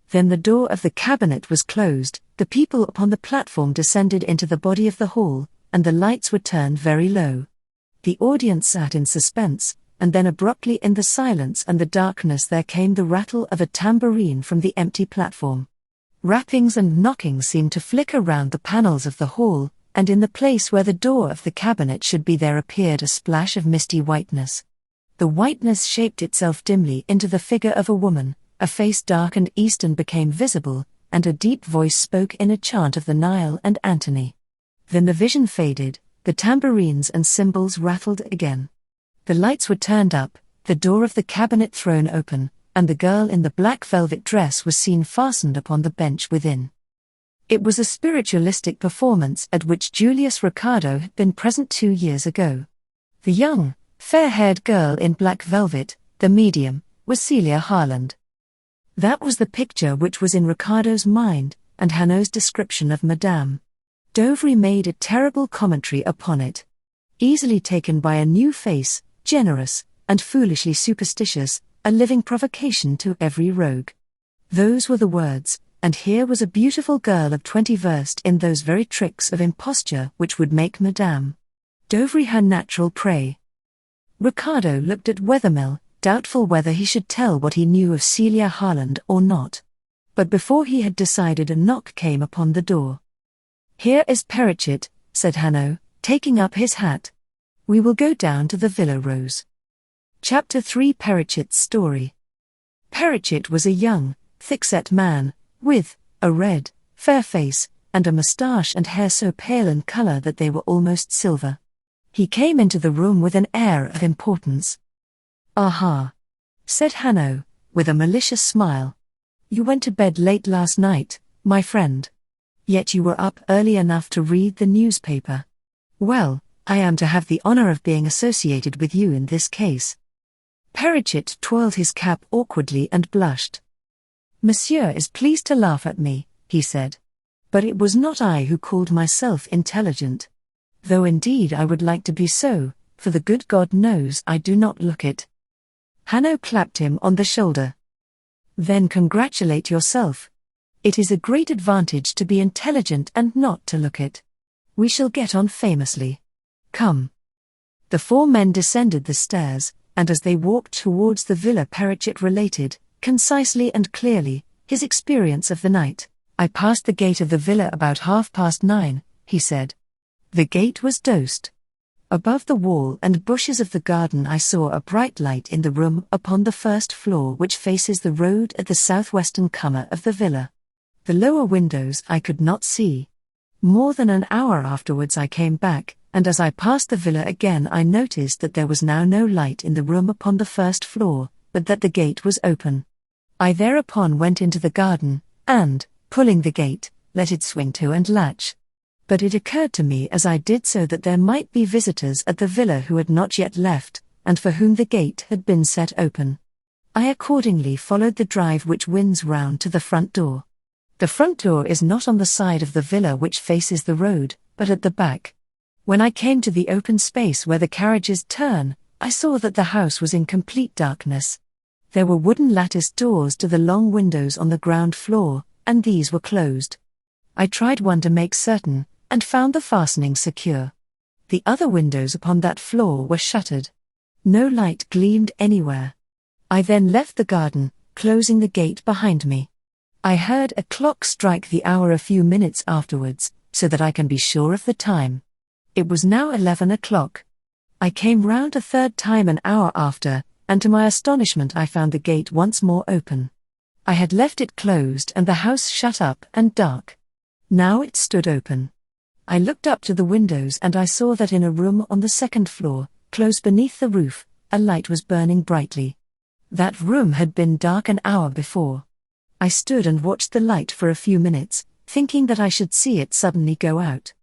Then the door of the cabinet was closed, the people upon the platform descended into the body of the hall, and the lights were turned very low. The audience sat in suspense, and then abruptly in the silence and the darkness there came the rattle of a tambourine from the empty platform. Rappings and knockings seemed to flicker round the panels of the hall, and in the place where the door of the cabinet should be there appeared a splash of misty whiteness. The whiteness shaped itself dimly into the figure of a woman, a face dark and eastern became visible, and a deep voice spoke in a chant of the Nile and Antony. Then the vision faded, the tambourines and cymbals rattled again. The lights were turned up, the door of the cabinet thrown open, and the girl in the black velvet dress was seen fastened upon the bench within. It was a spiritualistic performance at which Julius Ricardo had been present 2 years ago. The young, fair-haired girl in black velvet, the medium, was Celia Harland. That was the picture which was in Ricardo's mind, and Hanaud's description of Madame Dovry made a terrible commentary upon it. Easily taken by a new face, generous, and foolishly superstitious, a living provocation to every rogue. Those were the words, and here was a beautiful girl of 20 versed in those very tricks of imposture which would make Madame Dovry her natural prey. Ricardo looked at Wethermill, doubtful whether he should tell what he knew of Celia Harland or not. But before he had decided a knock came upon the door. "Here is Perrichet," said Hanaud, taking up his hat. "We will go down to the Villa Rose." Chapter 3 Perrichet's Story. Perrichet was a young, thick-set man, with a red, fair face, and a moustache and hair so pale in colour that they were almost silver. He came into the room with an air of importance. "Aha," said Hanaud, with a malicious smile. "You went to bed late last night, my friend. Yet you were up early enough to read the newspaper. Well, I am to have the honour of being associated with you in this case." Perrichet twirled his cap awkwardly and blushed. "Monsieur is pleased to laugh at me," he said. "But it was not I who called myself intelligent. Though indeed I would like to be so, for the good God knows I do not look it." Hanaud clapped him on the shoulder. "Then congratulate yourself. It is a great advantage to be intelligent and not to look it. We shall get on famously. Come." The 4 men descended the stairs, and as they walked towards the villa Perrichet related, concisely and clearly, his experience of the night. "I passed the gate of the villa about 9:30, he said. The gate was dosed. Above the wall and bushes of the garden I saw a bright light in the room upon the first floor which faces the road at the southwestern corner of the villa. The lower windows I could not see. More than an hour afterwards I came back, and as I passed the villa again I noticed that there was now no light in the room upon the first floor, but that the gate was open. I thereupon went into the garden, and, pulling the gate, let it swing to and latch. But it occurred to me as I did so that there might be visitors at the villa who had not yet left, and for whom the gate had been set open. I accordingly followed the drive which winds round to the front door. The front door is not on the side of the villa which faces the road, but at the back. When I came to the open space where the carriages turn, I saw that the house was in complete darkness. There were wooden latticed doors to the long windows on the ground floor, and these were closed. I tried one to make certain, and found the fastening secure. The other windows upon that floor were shuttered. No light gleamed anywhere. I then left the garden, closing the gate behind me. I heard a clock strike the hour a few minutes afterwards, so that I can be sure of the time. It was now 11 o'clock. I came round a third time an hour after, and to my astonishment I found the gate once more open. I had left it closed and the house shut up and dark. Now it stood open. I looked up to the windows and I saw that in a room on the second floor, close beneath the roof, a light was burning brightly. That room had been dark an hour before. I stood and watched the light for a few minutes, thinking that I should see it suddenly go out.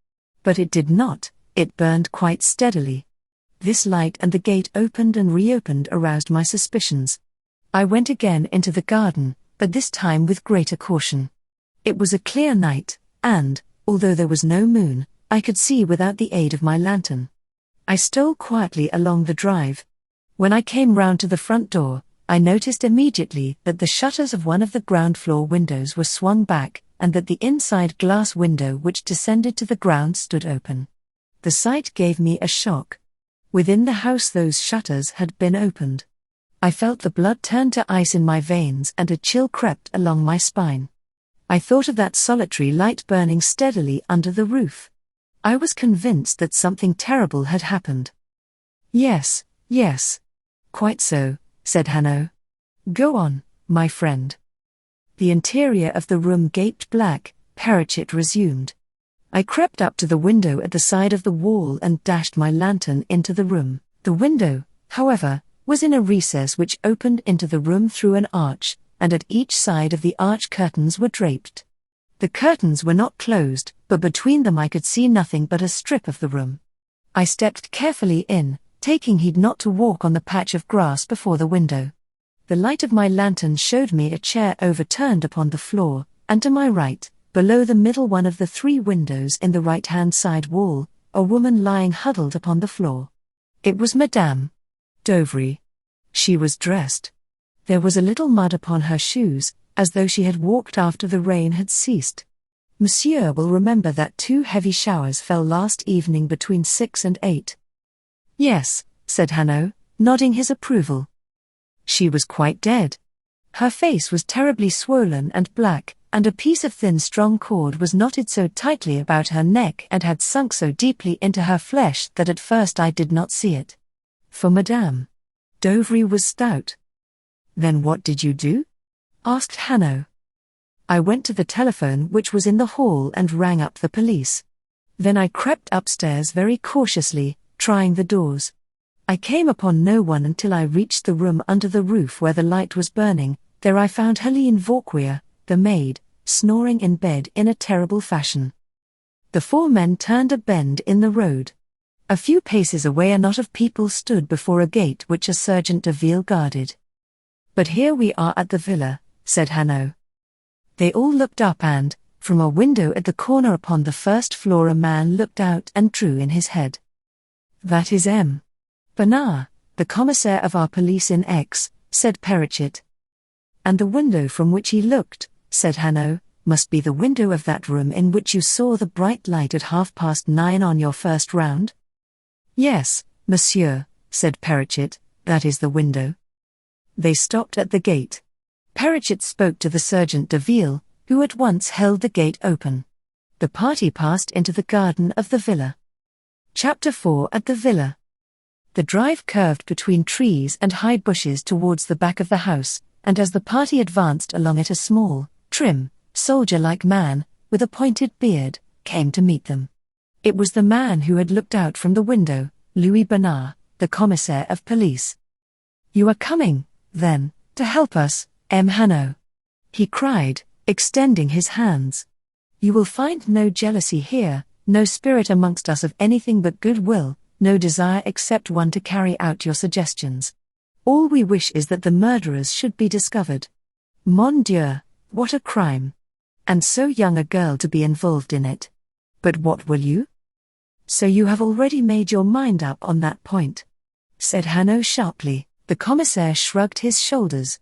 But it did not, it burned quite steadily. This light and the gate opened and reopened aroused my suspicions. I went again into the garden, but this time with greater caution. It was a clear night, and, although there was no moon, I could see without the aid of my lantern. I stole quietly along the drive. When I came round to the front door, I noticed immediately that the shutters of one of the ground floor windows were swung back, and that the inside glass window which descended to the ground stood open. The sight gave me a shock. Within the house those shutters had been opened. I felt the blood turn to ice in my veins and a chill crept along my spine. I thought of that solitary light burning steadily under the roof. I was convinced that something terrible had happened. Yes. Quite so, said Hanaud. Go on, my friend. The interior of the room gaped black, Parachute resumed. I crept up to the window at the side of the wall and dashed my lantern into the room. The window, however, was in a recess which opened into the room through an arch, and at each side of the arch curtains were draped. The curtains were not closed, but between them I could see nothing but a strip of the room. I stepped carefully in, taking heed not to walk on the patch of grass before the window. The light of my lantern showed me a chair overturned upon the floor, and to my right, below the middle one of the 3 windows in the right-hand side wall, a woman lying huddled upon the floor. It was Madame Dovry. She was dressed. There was a little mud upon her shoes, as though she had walked after the rain had ceased. Monsieur will remember that 2 heavy showers fell last evening between 6 and 8. Yes, said Hanaud, nodding his approval. She was quite dead. Her face was terribly swollen and black, and a piece of thin strong cord was knotted so tightly about her neck and had sunk so deeply into her flesh that at first I did not see it. For Madame Dovry was stout. Then what did you do? Asked Hanaud. I went to the telephone which was in the hall and rang up the police. Then I crept upstairs very cautiously, trying the doors. I came upon no one until I reached the room under the roof where the light was burning. There I found Helene Vauquier, the maid, snoring in bed in a terrible fashion. The 4 men turned a bend in the road. A few paces away a knot of people stood before a gate which a sergeant de ville guarded. But here we are at the villa, said Hanaud. They all looked up and, from a window at the corner upon the first floor a man looked out and drew in his head. That is M. Bernard, the commissaire of our police in Aix, said Parachute. And the window from which he looked, said Hanaud, must be the window of that room in which you saw the bright light at 9:30 on your first round? Yes, monsieur, said Parachute, that is the window. They stopped at the gate. Parachute spoke to the sergeant de ville, who at once held the gate open. The party passed into the garden of the villa. Chapter 4 At the villa. The drive curved between trees and high bushes towards the back of the house, and as the party advanced along it a small, trim, soldier-like man, with a pointed beard, came to meet them. It was the man who had looked out from the window, Louis Bernard, the commissaire of police. You are coming, then, to help us, M. Hanaud, he cried, extending his hands. You will find no jealousy here, no spirit amongst us of anything but goodwill, no desire except one to carry out your suggestions. All we wish is that the murderers should be discovered. Mon Dieu, what a crime! And so young a girl to be involved in it. But what will you? So you have already made your mind up on that point? Said Hanaud sharply. The commissaire shrugged his shoulders.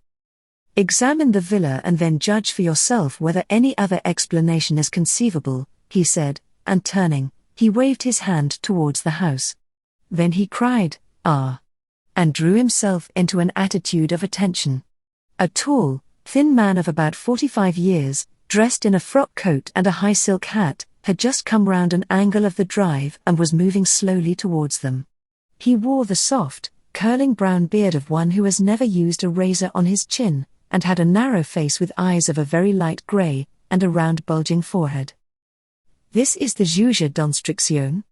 Examine the villa and then judge for yourself whether any other explanation is conceivable, he said, and turning, he waved his hand towards the house. Then he cried, "Ah!" and drew himself into an attitude of attention. A tall, thin man of about 45 years, dressed in a frock coat and a high silk hat, had just come round an angle of the drive and was moving slowly towards them. He wore the soft, curling brown beard of one who has never used a razor on his chin, and had a narrow face with eyes of a very light grey, and a round bulging forehead. "This is the juge d'instruction?"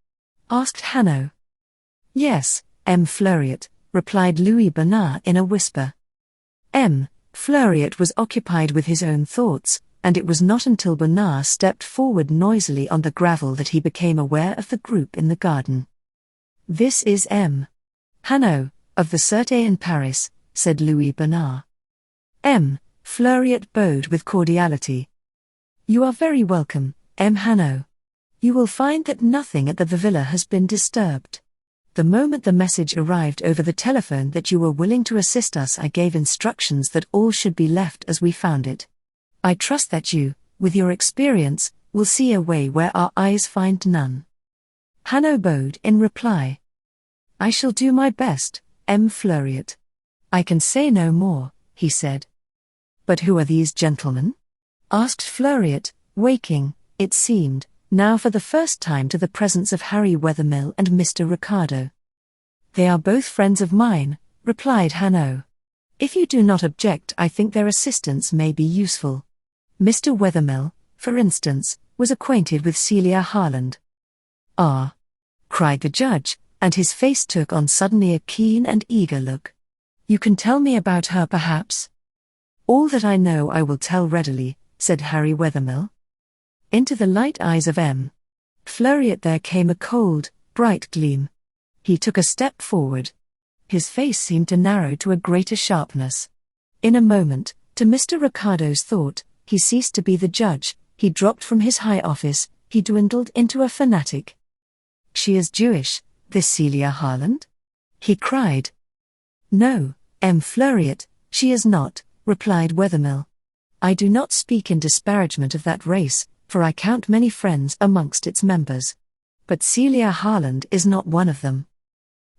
asked Hanaud. "Yes, M. Fleuriot," replied Louis Bernard in a whisper. M. Fleuriot was occupied with his own thoughts, and it was not until Bernard stepped forward noisily on the gravel that he became aware of the group in the garden. "This is M. Hanaud, of the Sûreté in Paris," said Louis Bernard. M. Fleuriot bowed with cordiality. "You are very welcome, M. Hanaud. You will find that nothing at the villa has been disturbed. The moment the message arrived over the telephone that you were willing to assist us, I gave instructions that all should be left as we found it. I trust that you, with your experience, will see a way where our eyes find none." Hanaud bowed in reply. "I shall do my best, M. Fleuriot. I can say no more," he said. "But who are these gentlemen?" asked Fleuriot, waking, it seemed, now for the first time to the presence of Harry Wethermill and Mr. Ricardo. "They are both friends of mine," replied Hanaud. "If you do not object, I think their assistance may be useful. Mr. Wethermill, for instance, was acquainted with Celia Harland." "Ah!" cried the judge, and his face took on suddenly a keen and eager look. "You can tell me about her, perhaps?" "All that I know I will tell readily," said Harry Wethermill. Into the light eyes of M. Fleuriot there came a cold, bright gleam. He took a step forward. His face seemed to narrow to a greater sharpness. In a moment, to Mr. Ricardo's thought, he ceased to be the judge, he dropped from his high office, he dwindled into a fanatic. "She is Jewish, this Celia Harland?" he cried. "No, M. Fleuriot, she is not," replied Wethermill. "I do not speak in disparagement of that race, for I count many friends amongst its members. But Celia Harland is not one of them."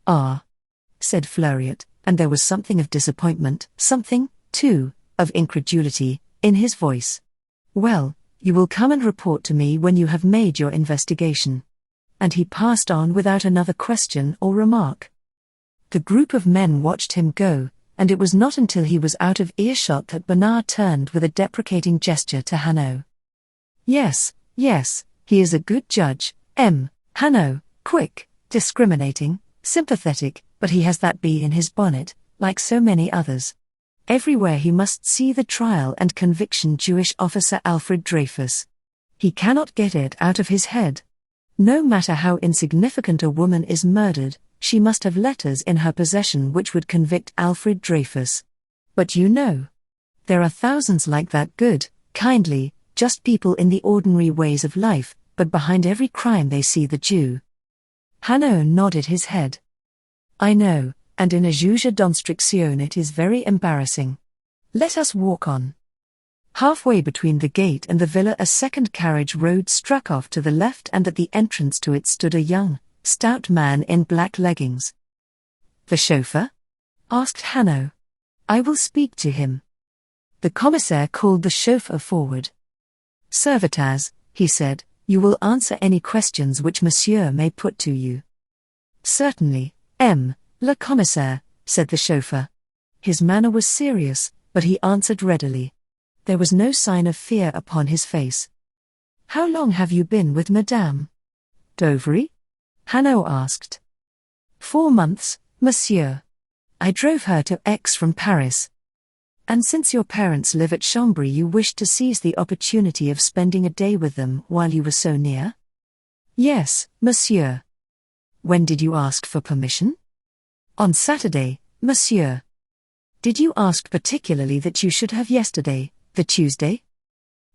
"Ah," said Fleuriot, and there was something of disappointment, something, too, of incredulity, in his voice. "Well, you will come and report to me when you have made your investigation." And he passed on without another question or remark. The group of men watched him go, and it was not until he was out of earshot that Bernard turned with a deprecating gesture to Hanaud. Yes, he is a good judge, M. Hanaud, quick, discriminating, sympathetic, but he has that bee in his bonnet, like so many others. Everywhere he must see the trial and conviction Jewish officer Alfred Dreyfus. He cannot get it out of his head. No matter how insignificant a woman is murdered, she must have letters in her possession which would convict Alfred Dreyfus. But you know, there are thousands like that, good, kindly, just people in the ordinary ways of life, but behind every crime they see the Jew. Hanaud nodded his head. "I know, and in a juge d'instruction it is very embarrassing. Let us walk on." Halfway between the gate and the villa a second carriage road struck off to the left, and at the entrance to it stood a young, stout man in black leggings. "The chauffeur?" asked Hanaud. "I will speak to him." The commissaire called the chauffeur forward. "Servitaz," he said, "you will answer any questions which monsieur may put to you." "Certainly, le commissaire," said the chauffeur. His manner was serious, but he answered readily. There was no sign of fear upon his face. "How long have you been with Madame Dovry?" Hanaud asked. 4 months, monsieur. I drove her to Aix from Paris. And since your parents live at Chambry, you wished to seize the opportunity of spending a day with them while you were so near? Yes, monsieur. When did you ask for permission? On Saturday, monsieur. Did you ask particularly that you should have yesterday, the Tuesday?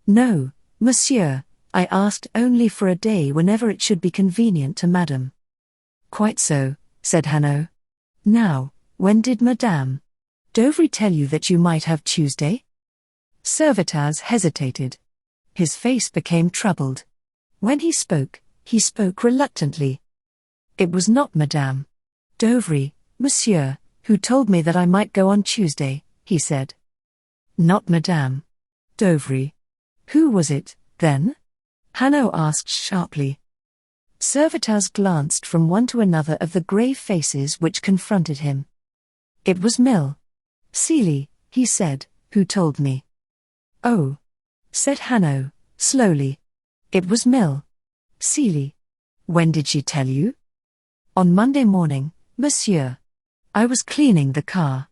No, monsieur, I asked only for a day whenever it should be convenient to madame. Quite so, said Hanaud. Now, when did Madame Dovry tell you that you might have Tuesday? Servitaz hesitated. His face became troubled. When he spoke reluctantly. It was not Madame Dovry, monsieur, who told me that I might go on Tuesday, he said. Not Madame Dovry. Who was it, then? Hanaud asked sharply. Servitors glanced from one to another of the grave faces which confronted him. It was Mlle Celia, he said, who told me. Oh, said Hanaud, slowly. It was Mlle Celia. When did she tell you? On Monday morning, monsieur. I was cleaning the car.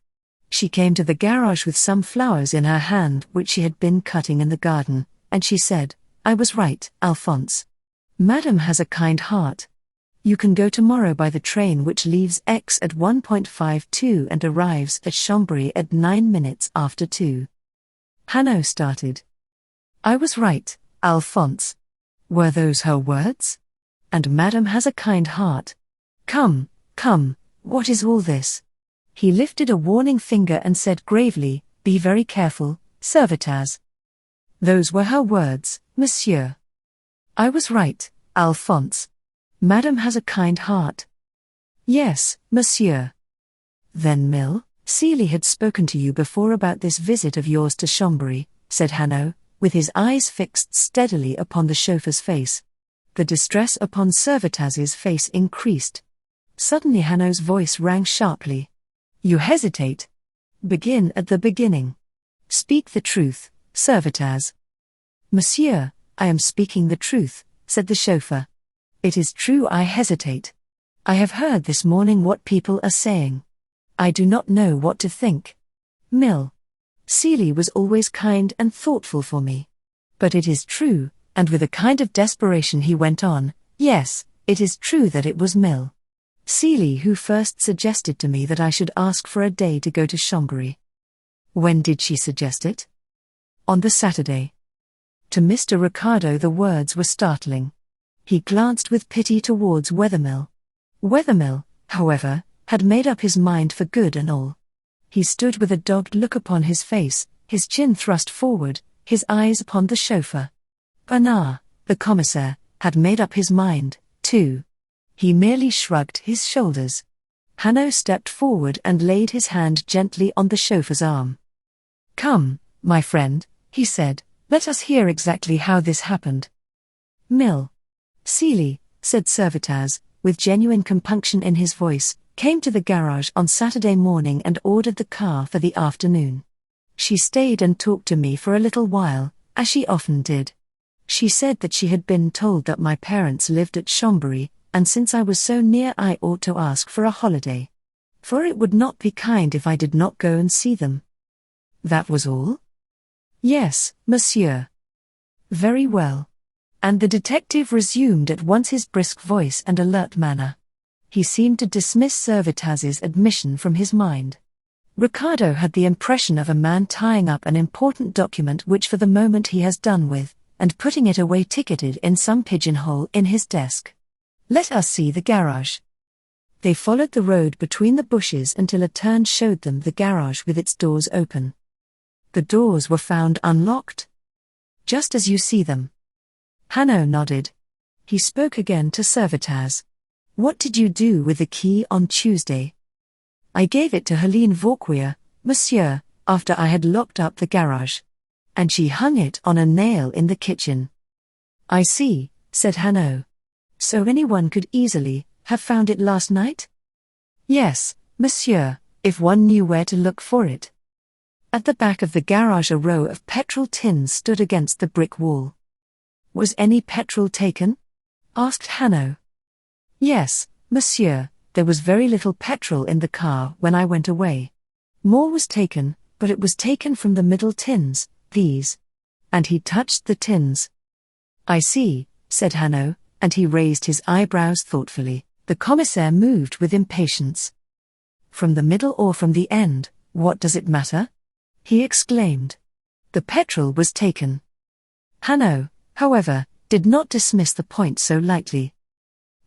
She came to the garage with some flowers in her hand which she had been cutting in the garden, and she said, I was right, Alphonse. Madame has a kind heart. You can go tomorrow by the train which leaves Aix at 1:52 and arrives at Chambéry at 9 minutes after 2. Hanaud started. I was right, Alphonse. Were those her words? And Madame has a kind heart. Come, what is all this? He lifted a warning finger and said gravely, Be very careful, servitors. Those were her words, monsieur. I was right, Alphonse. Madame has a kind heart. Yes, monsieur. Then Mlle Celia had spoken to you before about this visit of yours to Chambéry, said Hanaud, with his eyes fixed steadily upon the chauffeur's face. The distress upon Servitaz's face increased. Suddenly Hanaud's voice rang sharply. You hesitate. Begin at the beginning. Speak the truth, Servitaz. Monsieur, I am speaking the truth, said the chauffeur. It is true I hesitate. I have heard this morning what people are saying. I do not know what to think. Mlle Celia was always kind and thoughtful for me. But it is true, and with a kind of desperation he went on, yes, it is true that it was Mlle Celia who first suggested to me that I should ask for a day to go to Chambéry. When did she suggest it? On the Saturday. To Mr. Ricardo the words were startling. He glanced with pity towards Wethermill. Wethermill, however, had made up his mind for good and all. He stood with a dogged look upon his face, his chin thrust forward, his eyes upon the chauffeur. Bernard, the commissaire, had made up his mind, too. He merely shrugged his shoulders. Hanaud stepped forward and laid his hand gently on the chauffeur's arm. Come, my friend, he said, let us hear exactly how this happened. Mlle Celia, said Servitaz, with genuine compunction in his voice, came to the garage on Saturday morning and ordered the car for the afternoon. She stayed and talked to me for a little while, as she often did. She said that she had been told that my parents lived at Chambéry, and since I was so near I ought to ask for a holiday. For it would not be kind if I did not go and see them. That was all? Yes, monsieur. Very well. And the detective resumed at once his brisk voice and alert manner. He seemed to dismiss Servitaz's admission from his mind. Ricardo had the impression of a man tying up an important document which for the moment he has done with, and putting it away ticketed in some pigeonhole in his desk. Let us see the garage. They followed the road between the bushes until a turn showed them the garage with its doors open. The doors were found unlocked. Just as you see them. Hanaud nodded. He spoke again to Servitaz. What did you do with the key on Tuesday? I gave it to Helene Vauquier, monsieur, after I had locked up the garage. And she hung it on a nail in the kitchen. I see, said Hanaud. So anyone could easily have found it last night? Yes, monsieur, if one knew where to look for it. At the back of the garage a row of petrol tins stood against the brick wall. Was any petrol taken? Asked Hanaud. Yes, monsieur, there was very little petrol in the car when I went away. More was taken, but it was taken from the middle tins, these. And he touched the tins. I see, said Hanaud, and he raised his eyebrows thoughtfully. The commissaire moved with impatience. From the middle or from the end, what does it matter? He exclaimed. The petrol was taken. Hanaud, however, did not dismiss the point so lightly.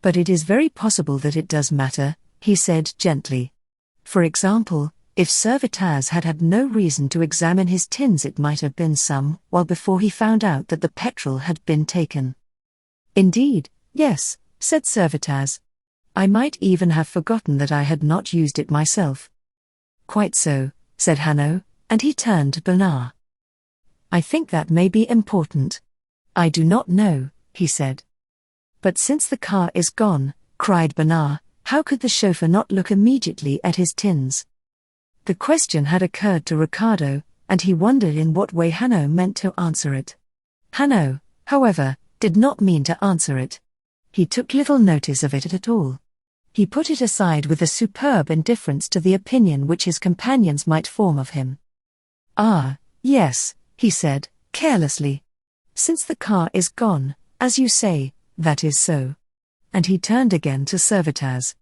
But it is very possible that it does matter, he said gently. For example, if Servitaz had had no reason to examine his tins it might have been some while before he found out that the petrol had been taken. Indeed, yes, said Servitaz. I might even have forgotten that I had not used it myself. Quite so, said Hanaud, and he turned to Bernard. I think that may be important. I do not know, he said. But since the car is gone, cried Bernard, how could the chauffeur not look immediately at his tins? The question had occurred to Ricardo, and he wondered in what way Hanaud meant to answer it. Hanaud, however, did not mean to answer it. He took little notice of it at all. He put it aside with a superb indifference to the opinion which his companions might form of him. Ah, yes, he said, carelessly. Since the car is gone, as you say, that is so. And he turned again to Servettaz.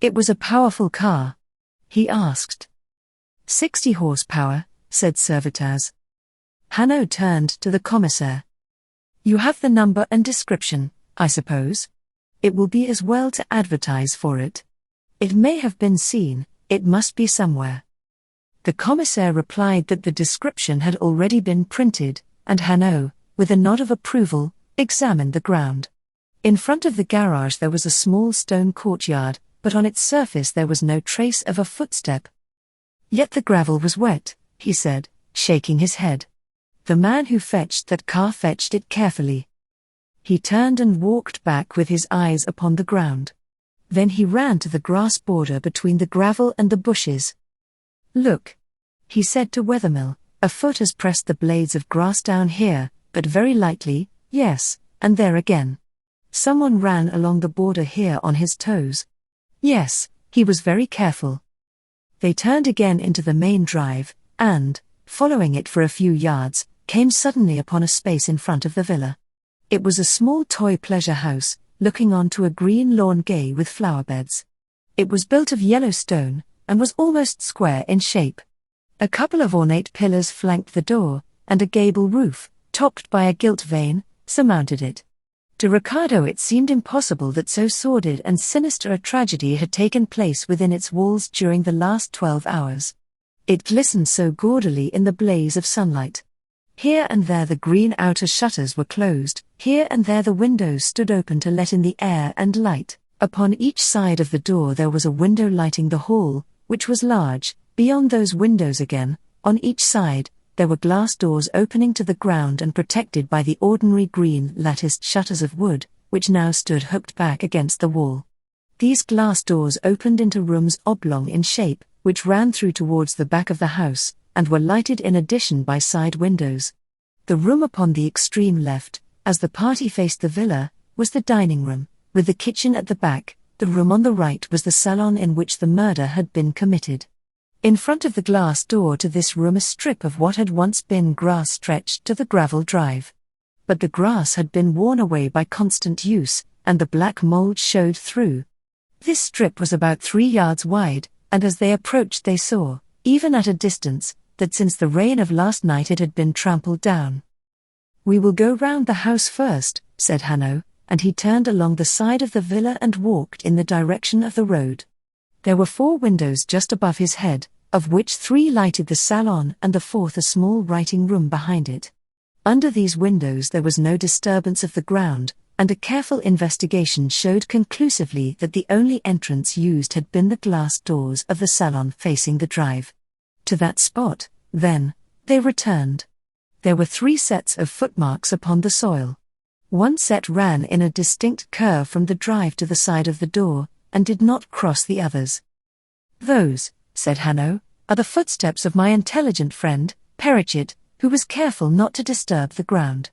It was a powerful car? He asked. 60 horsepower, said Servettaz. Hanaud turned to the commissaire. You have the number and description, I suppose? It will be as well to advertise for it. It may have been seen, it must be somewhere. The commissaire replied that the description had already been printed, and Hanaud, with a nod of approval, examined the ground. In front of the garage there was a small stone courtyard, but on its surface there was no trace of a footstep. Yet the gravel was wet, he said, shaking his head. The man who fetched that car fetched it carefully. He turned and walked back with his eyes upon the ground. Then he ran to the grass border between the gravel and the bushes. Look, he said to Wethermill, a foot has pressed the blades of grass down here, but very lightly, yes, and there again. Someone ran along the border here on his toes. Yes, he was very careful. They turned again into the main drive, and, following it for a few yards, came suddenly upon a space in front of the villa. It was a small toy pleasure house, looking on to a green lawn gay with flower beds. It was built of yellow stone, and was almost square in shape. A couple of ornate pillars flanked the door, and a gable roof, topped by a gilt vane, surmounted it. To Ricardo it seemed impossible that so sordid and sinister a tragedy had taken place within its walls during the last 12 hours. It glistened so gaudily in the blaze of sunlight. Here and there the green outer shutters were closed, here and there the windows stood open to let in the air and light. Upon each side of the door there was a window lighting the hall, which was large. Beyond those windows again, on each side, there were glass doors opening to the ground and protected by the ordinary green latticed shutters of wood, which now stood hooked back against the wall. These glass doors opened into rooms oblong in shape, which ran through towards the back of the house, and were lighted in addition by side windows. The room upon the extreme left, as the party faced the villa, was the dining room, with the kitchen at the back. The room on the right was the salon in which the murder had been committed. In front of the glass door to this room a strip of what had once been grass stretched to the gravel drive. But the grass had been worn away by constant use, and the black mold showed through. This strip was about 3 yards wide, and as they approached they saw, even at a distance, that since the rain of last night it had been trampled down. We will go round the house first, said Hanaud, and he turned along the side of the villa and walked in the direction of the road. There were 4 windows just above his head, of which 3 lighted the salon and the 4th a small writing room behind it. Under these windows there was no disturbance of the ground, and a careful investigation showed conclusively that the only entrance used had been the glass doors of the salon facing the drive. To that spot, then, they returned. There were 3 sets of footmarks upon the soil. One set ran in a distinct curve from the drive to the side of the door, and did not cross the others. Those, said Hanaud, are the footsteps of my intelligent friend, Perrichet, who was careful not to disturb the ground.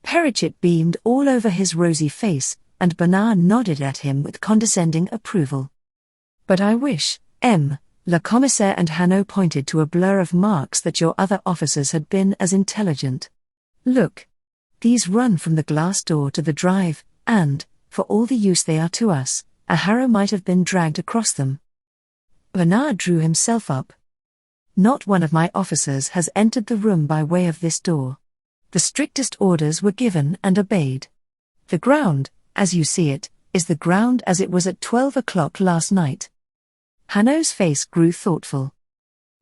Perrichet beamed all over his rosy face, and Bernard nodded at him with condescending approval. But I wish, Le Commissaire and Hanaud pointed to a blur of marks that your other officers had been as intelligent. Look. These run from the glass door to the drive, and, for all the use they are to us, a harrow might have been dragged across them. Bernard drew himself up. Not one of my officers has entered the room by way of this door. The strictest orders were given and obeyed. The ground, as you see it, is the ground as it was at 12 o'clock last night. Hanaud's face grew thoughtful.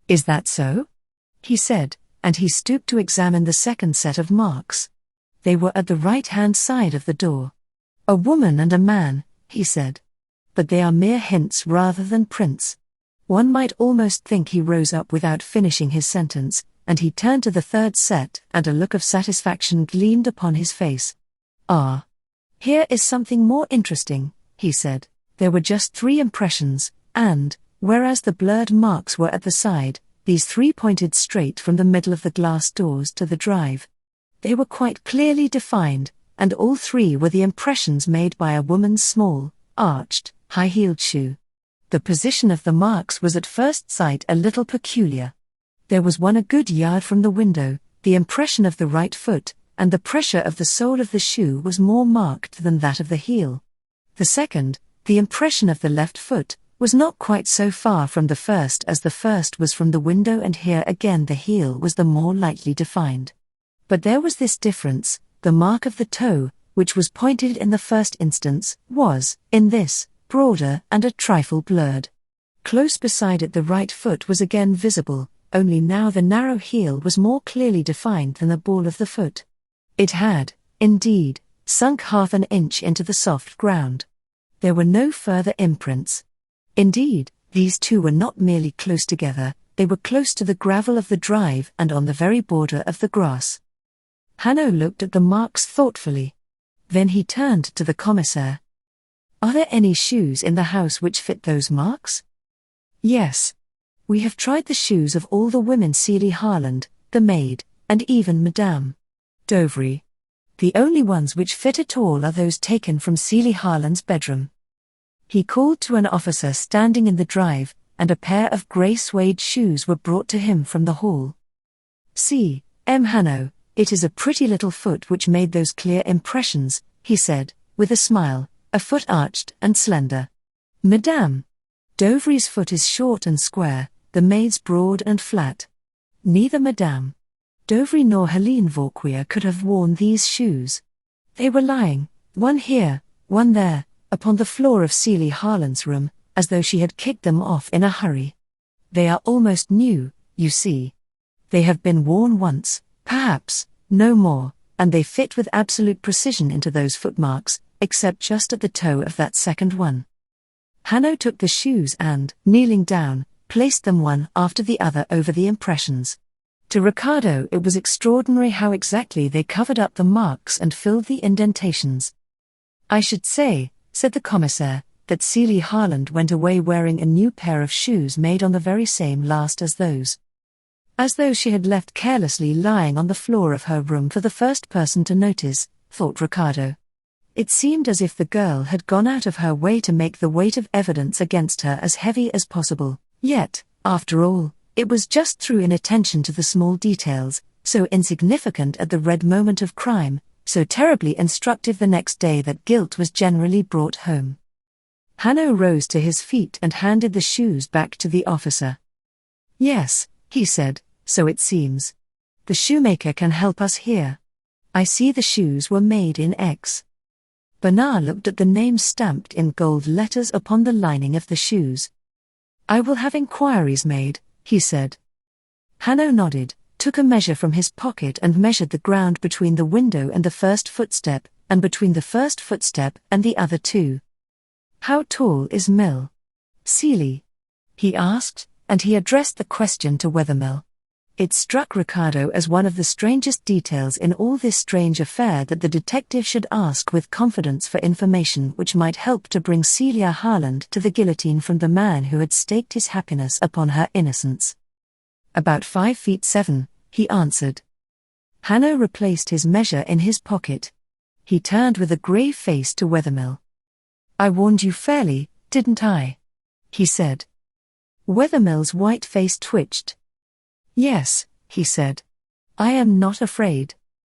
Is that so? He said, and he stooped to examine the second set of marks. They were at the right-hand side of the door. A woman and a man, he said. But they are mere hints rather than prints. One might almost think he rose up without finishing his sentence, and he turned to the third set, and a look of satisfaction gleamed upon his face. Ah! Here is something more interesting, he said. There were just 3 impressions, and, whereas the blurred marks were at the side, these 3 pointed straight from the middle of the glass doors to the drive. They were quite clearly defined, and all 3 were the impressions made by a woman's small, arched, high-heeled shoe. The position of the marks was at first sight a little peculiar. There was one a good yard from the window, the impression of the right foot, and the pressure of the sole of the shoe was more marked than that of the heel. The second, the impression of the left foot, was not quite so far from the first as the first was from the window, and here again the heel was the more lightly defined. But there was this difference: the mark of the toe, which was pointed in the first instance, was, in this, broader and a trifle blurred. Close beside it the right foot was again visible, only now the narrow heel was more clearly defined than the ball of the foot. It had, indeed, sunk half an inch into the soft ground. There were no further imprints. Indeed, these 2 were not merely close together, they were close to the gravel of the drive and on the very border of the grass. Hanaud looked at the marks thoughtfully. Then he turned to the commissaire. "Are there any shoes in the house which fit those marks?" "Yes. We have tried the shoes of all the women, Celia Harland, the maid, and even Madame Dovry. The only ones which fit at all are those taken from Celia Harland's bedroom." He called to an officer standing in the drive, and a pair of grey suede shoes were brought to him from the hall. "See, M. Hanaud, it is a pretty little foot which made those clear impressions," he said, with a smile, "a foot arched and slender. Madame Dovry's foot is short and square, the maid's broad and flat. Neither Madame Dovry nor Helene Vauquier could have worn these shoes. They were lying, one here, one there, upon the floor of Celia Harland's room, as though she had kicked them off in a hurry. They are almost new, you see. They have been worn once, perhaps, no more, and they fit with absolute precision into those footmarks, except just at the toe of that second one." Hanaud took the shoes and, kneeling down, placed them one after the other over the impressions. To Ricardo it was extraordinary how exactly they covered up the marks and filled the indentations. "I should say," said the commissaire, "that Celia Harland went away wearing a new pair of shoes made on the very same last as those. As though she had left carelessly lying on the floor of her room for the first person to notice," thought Ricardo. It seemed as if the girl had gone out of her way to make the weight of evidence against her as heavy as possible, yet, after all, it was just through inattention to the small details, so insignificant at the red moment of crime, so terribly instructive the next day, that guilt was generally brought home. Hanaud rose to his feet and handed the shoes back to the officer. "Yes," he said, "so it seems. The shoemaker can help us here. I see the shoes were made in Aix." Bernard looked at the name stamped in gold letters upon the lining of the shoes. "I will have inquiries made," he said. Hanaud nodded, took a measure from his pocket and measured the ground between the window and the first footstep, and between the first footstep and the other 2. "How tall is Mlle Celia?" he asked, and he addressed the question to Wethermill. It struck Ricardo as one of the strangest details in all this strange affair that the detective should ask with confidence for information which might help to bring Celia Harland to the guillotine from the man who had staked his happiness upon her innocence. "About 5'7", he answered. Hanaud replaced his measure in his pocket. He turned with a grave face to Wethermill. "I warned you fairly, didn't I?" he said. Wethermill's white face twitched. "Yes," he said. "I am not afraid."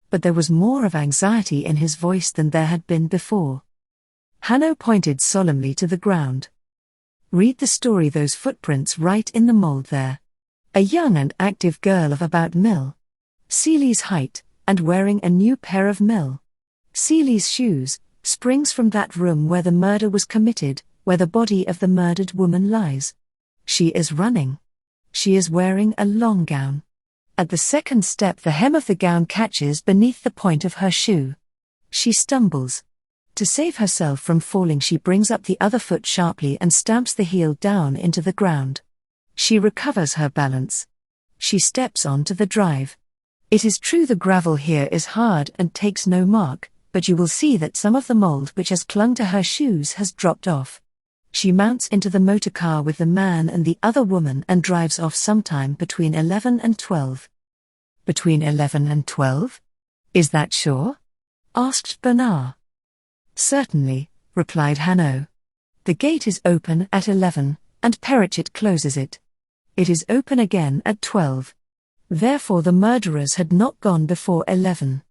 But there was more of anxiety in his voice than there had been before. Hanaud pointed solemnly to the ground. "Read the story, those footprints right in the mold there. A young and active girl of about Mlle Celia's height, and wearing a new pair of Mlle Celia's shoes, springs from that room where the murder was committed, where the body of the murdered woman lies. She is running. She is wearing a long gown. At the second step the hem of the gown catches beneath the point of her shoe. She stumbles. To save herself from falling she brings up the other foot sharply and stamps the heel down into the ground. She recovers her balance. She steps onto the drive. It is true the gravel here is hard and takes no mark, but you will see that some of the mold which has clung to her shoes has dropped off. She mounts into the motor car with the man and the other woman and drives off sometime between 11 and 12. Between 11 and 12? Is that sure? Asked Bernard. Certainly, replied Hanaud. The gate is open at 11, and Perrichet closes it. It is open again at 12. Therefore the murderers had not gone before 11.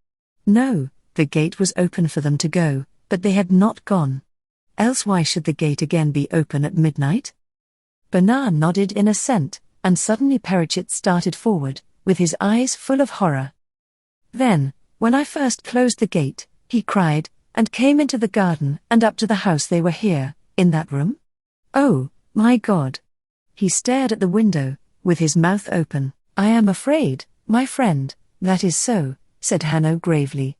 No, the gate was open for them to go, but they had not gone. Else why should the gate again be open at midnight? Bernard nodded in assent, and suddenly Perrichet started forward, with his eyes full of horror. Then, when I first closed the gate, he cried, and came into the garden and up to the house. They were here, in that room? Oh, my God! He stared at the window, with his mouth open. I am afraid, my friend, that is so, said Hanaud gravely.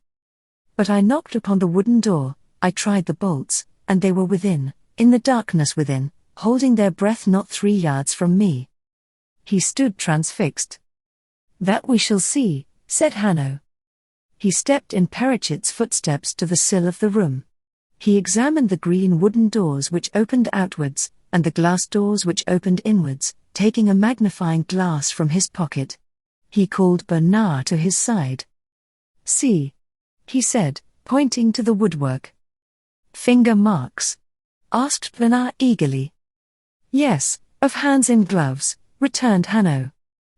But I knocked upon the wooden door, I tried the bolts, and they were within, in the darkness within, holding their breath not 3 yards from me. He stood transfixed. That we shall see, said Hanaud. He stepped in Perrichet's footsteps to the sill of the room. He examined the green wooden doors which opened outwards, and the glass doors which opened inwards, taking a magnifying glass from his pocket. He called Bernard to his side. See, he said, pointing to the woodwork. Finger marks? Asked Bernard eagerly. Yes, of hands in gloves, returned Hanaud.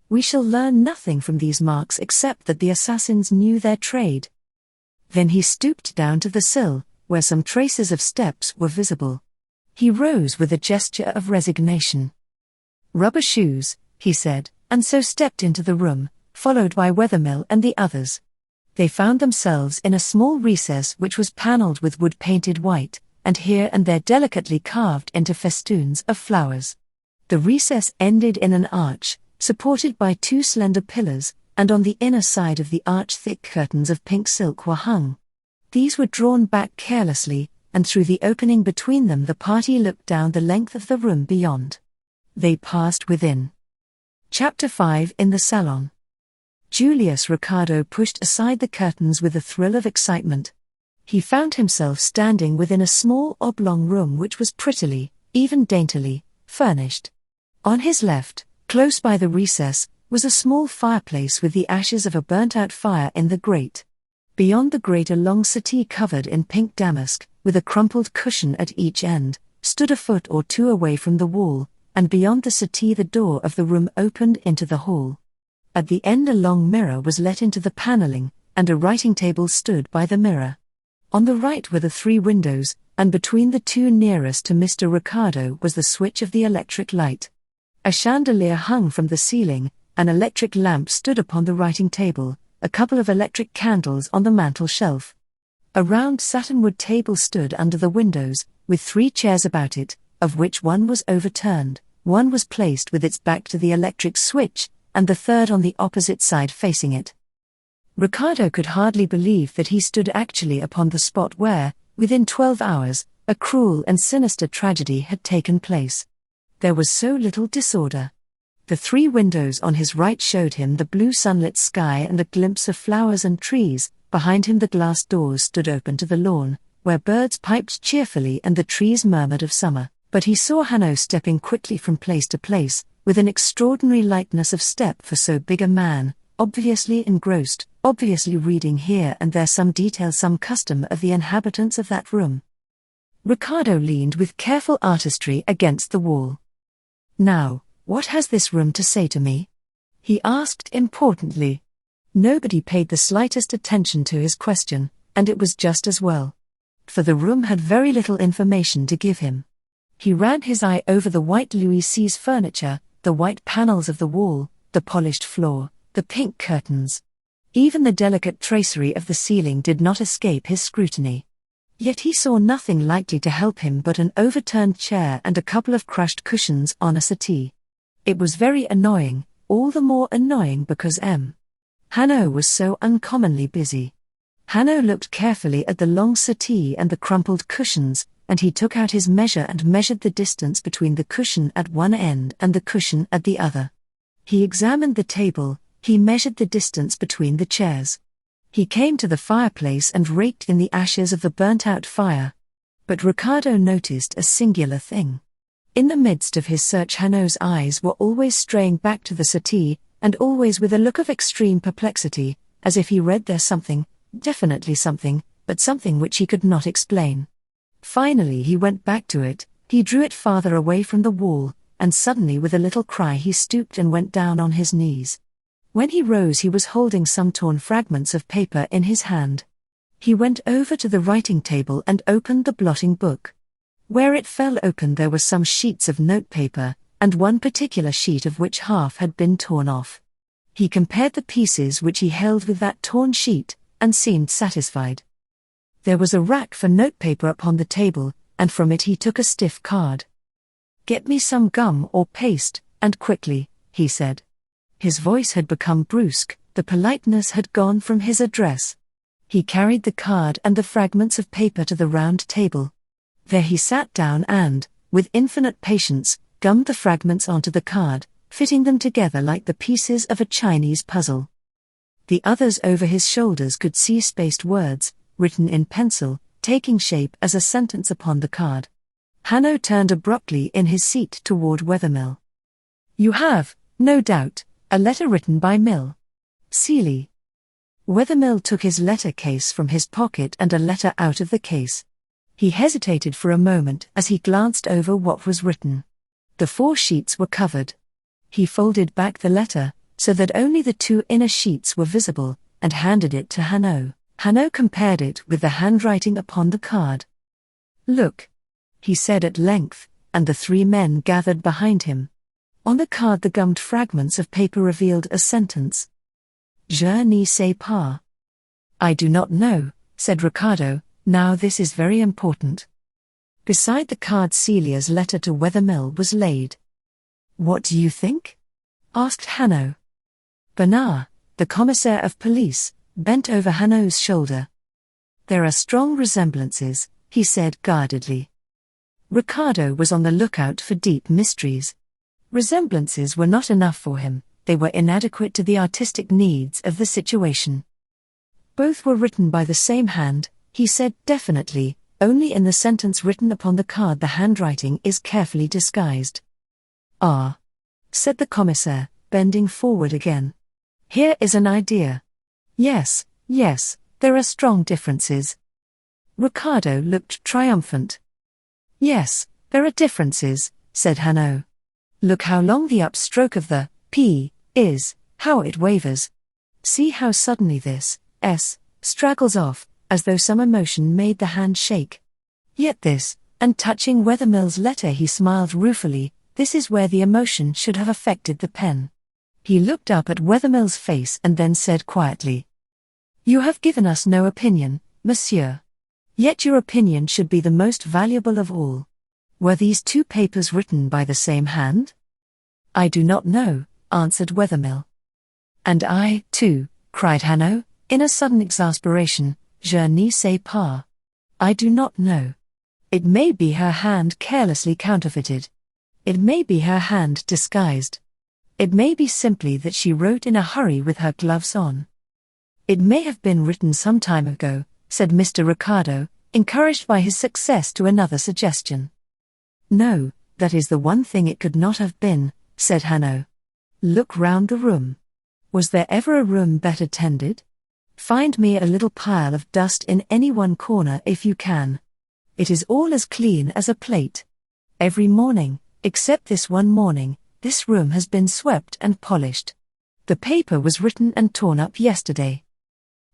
We shall learn nothing from these marks except that the assassins knew their trade. Then he stooped down to the sill, where some traces of steps were visible. He rose with a gesture of resignation. Rubber shoes, he said, and so stepped into the room, followed by Wethermill and the others. They found themselves in a small recess which was panelled with wood painted white, and here and there delicately carved into festoons of flowers. The recess ended in an arch, supported by 2 slender pillars, and on the inner side of the arch thick curtains of pink silk were hung. These were drawn back carelessly, and through the opening between them the party looked down the length of the room beyond. They passed within. Chapter 5 in the salon. Julius Ricardo pushed aside the curtains with a thrill of excitement. He found himself standing within a small oblong room which was prettily, even daintily, furnished. On his left, close by the recess, was a small fireplace with the ashes of a burnt-out fire in the grate. Beyond the grate a long settee covered in pink damask, with a crumpled cushion at each end, stood a foot or 2 away from the wall, and beyond the settee the door of the room opened into the hall. At the end a long mirror was let into the panelling, and a writing table stood by the mirror. On the right were the 3 windows, and between the 2 nearest to Mr. Ricardo was the switch of the electric light. A chandelier hung from the ceiling, an electric lamp stood upon the writing table, a couple of electric candles on the mantel shelf. A round satinwood table stood under the windows, with 3 chairs about it, of which one was overturned, one was placed with its back to the electric switch, and the third on the opposite side facing it. Ricardo could hardly believe that he stood actually upon the spot where, within 12 hours, a cruel and sinister tragedy had taken place. There was so little disorder. The 3 windows on his right showed him the blue sunlit sky and a glimpse of flowers and trees. Behind him the glass doors stood open to the lawn, where birds piped cheerfully and the trees murmured of summer. But he saw Hanaud stepping quickly from place to place, with an extraordinary lightness of step for so big a man, obviously engrossed, obviously reading here and there some detail, some custom of the inhabitants of that room. Ricardo leaned with careful artistry against the wall. Now, what has this room to say to me? He asked importantly. Nobody paid the slightest attention to his question, and it was just as well. For the room had very little information to give him. He ran his eye over the white Louis XVI furniture, the white panels of the wall, the polished floor, the pink curtains. Even the delicate tracery of the ceiling did not escape his scrutiny. Yet he saw nothing likely to help him but an overturned chair and a couple of crushed cushions on a settee. It was very annoying, all the more annoying because Hanaud was so uncommonly busy. Hanaud looked carefully at the long settee and the crumpled cushions, and he took out his measure and measured the distance between the cushion at one end and the cushion at the other. He examined the table, he measured the distance between the chairs. He came to the fireplace and raked in the ashes of the burnt-out fire. But Ricardo noticed a singular thing. In the midst of his search, Hanaud's eyes were always straying back to the settee, and always with a look of extreme perplexity, as if he read there something, definitely something, but something which he could not explain. Finally he went back to it, he drew it farther away from the wall, and suddenly with a little cry he stooped and went down on his knees. When he rose he was holding some torn fragments of paper in his hand. He went over to the writing table and opened the blotting book. Where it fell open there were some sheets of notepaper, and one particular sheet of which half had been torn off. He compared the pieces which he held with that torn sheet, and seemed satisfied. There was a rack for notepaper upon the table, and from it he took a stiff card. "Get me some gum or paste, and quickly," he said. His voice had become brusque, the politeness had gone from his address. He carried the card and the fragments of paper to the round table. There he sat down and, with infinite patience, gummed the fragments onto the card, fitting them together like the pieces of a Chinese puzzle. The others over his shoulders could see spaced words, written in pencil, taking shape as a sentence upon the card. Hanaud turned abruptly in his seat toward Wethermill. "You have, no doubt, a letter written by Mlle Celia." Wethermill took his letter case from his pocket and a letter out of the case. He hesitated for a moment as he glanced over what was written. The 4 sheets were covered. He folded back the letter, so that only the 2 inner sheets were visible, and handed it to Hanaud. Hanaud compared it with the handwriting upon the card. "Look," he said at length, and the 3 men gathered behind him. On the card the gummed fragments of paper revealed a sentence. "Je ne sais pas." "I do not know," said Ricardo. "Now this is very important." Beside the card Celia's letter to Wethermill was laid. "What do you think?" asked Hanaud. Bernard, the commissaire of police, bent over Hanaud's shoulder. "There are strong resemblances," he said guardedly. Ricardo was on the lookout for deep mysteries. Resemblances were not enough for him, they were inadequate to the artistic needs of the situation. "Both were written by the same hand," he said definitely, "only in the sentence written upon the card the handwriting is carefully disguised." "Ah," said the commissaire, bending forward again. "Here is an idea. Yes, there are strong differences." Ricardo looked triumphant. "Yes, there are differences," said Hanaud. "Look how long the upstroke of the P is, how it wavers. See how suddenly this S straggles off, as though some emotion made the hand shake. Yet this," and touching Wethermill's letter he smiled ruefully, "this is where the emotion should have affected the pen." He looked up at Wethermill's face and then said quietly, "You have given us no opinion, monsieur. Yet your opinion should be the most valuable of all. Were these 2 papers written by the same hand?" "I do not know," answered Wethermill. "And I, too," cried Hanaud, in a sudden exasperation, "je ne sais pas. I do not know. It may be her hand carelessly counterfeited. It may be her hand disguised. It may be simply that she wrote in a hurry with her gloves on. It may have been written some time ago," said Mr. Ricardo, encouraged by his success to another suggestion. "No, that is the one thing it could not have been," said Hanaud. "Look round the room. Was there ever a room better tended? Find me a little pile of dust in any one corner if you can. It is all as clean as a plate. Every morning, except this one morning, this room has been swept and polished. The paper was written and torn up yesterday."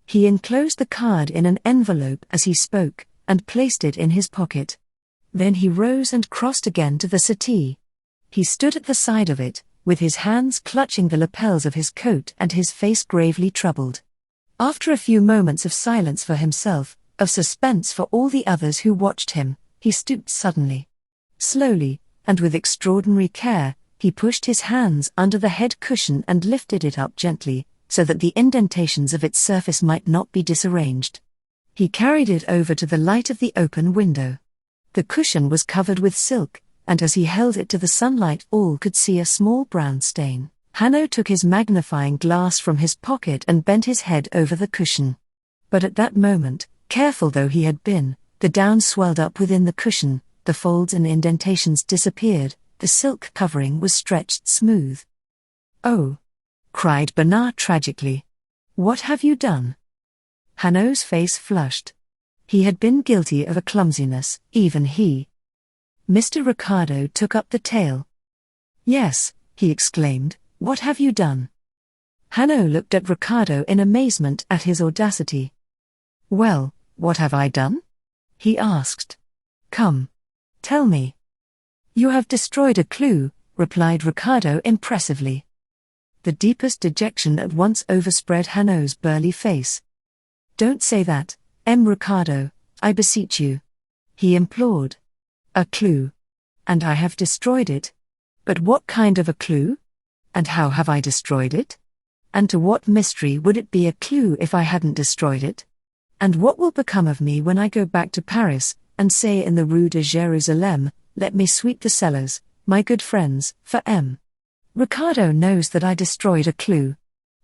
He enclosed the card in an envelope as he spoke, and placed it in his pocket. Then he rose and crossed again to the settee. He stood at the side of it, with his hands clutching the lapels of his coat and his face gravely troubled. After a few moments of silence for himself, of suspense for all the others who watched him, he stooped suddenly. Slowly, and with extraordinary care, he pushed his hands under the head cushion and lifted it up gently, so that the indentations of its surface might not be disarranged. He carried it over to the light of the open window. The cushion was covered with silk, and as he held it to the sunlight all could see a small brown stain. Hanaud took his magnifying glass from his pocket and bent his head over the cushion. But at that moment, careful though he had been, the down swelled up within the cushion, the folds and indentations disappeared, the silk covering was stretched smooth. "Oh!" cried Bernard tragically. "What have you done?" Hanaud's face flushed. He had been guilty of a clumsiness, even he. Mr. Ricardo took up the tale. "Yes," he exclaimed, "what have you done?" Hanaud looked at Ricardo in amazement at his audacity. "Well, what have I done?" he asked. "Come. Tell me." "You have destroyed a clue," replied Ricardo impressively. The deepest dejection at once overspread Hanaud's burly face. "Don't say that, Ricardo, I beseech you," he implored. "A clue. And I have destroyed it. But what kind of a clue? And how have I destroyed it? And to what mystery would it be a clue if I hadn't destroyed it? And what will become of me when I go back to Paris, and say in the Rue de Jérusalem, 'Let me sweep the cellars, my good friends, for M.' Ricardo knows that I destroyed a clue.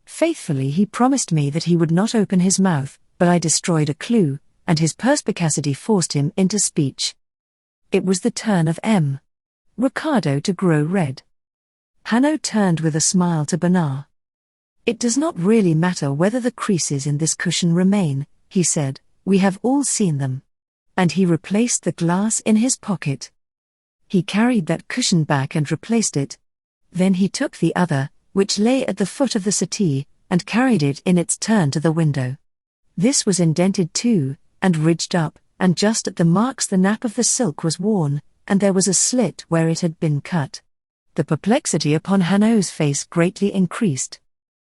Faithfully he promised me that he would not open his mouth, but I destroyed a clue, and his perspicacity forced him into speech." It was the turn of Ricardo to grow red. Hanaud turned with a smile to Bernard. "It does not really matter whether the creases in this cushion remain," he said, "we have all seen them." And he replaced the glass in his pocket. He carried that cushion back and replaced it. Then he took the other, which lay at the foot of the settee, and carried it in its turn to the window. This was indented too, and ridged up, and just at the marks the nap of the silk was worn, and there was a slit where it had been cut. The perplexity upon Hanaud's face greatly increased.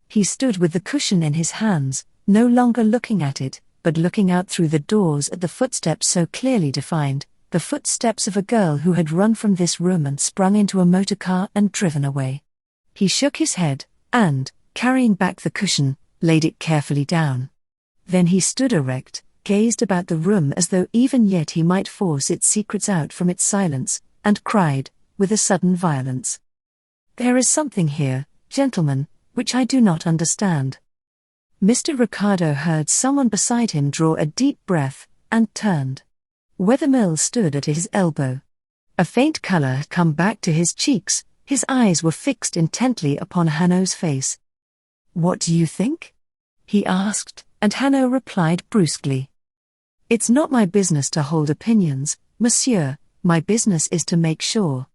He stood with the cushion in his hands, no longer looking at it, but looking out through the doors at the footsteps so clearly defined, the footsteps of a girl who had run from this room and sprung into a motor car and driven away. He shook his head, and, carrying back the cushion, laid it carefully down. Then he stood erect, gazed about the room as though even yet he might force its secrets out from its silence, and cried, with a sudden violence, "There is something here, gentlemen, which I do not understand." Mr. Ricardo heard someone beside him draw a deep breath, and turned. Wethermill stood at his elbow. A faint color had come back to his cheeks, his eyes were fixed intently upon Hanaud's face. "What do you think?" he asked, and Hanaud replied brusquely. "It's not my business to hold opinions, monsieur, my business is to make sure."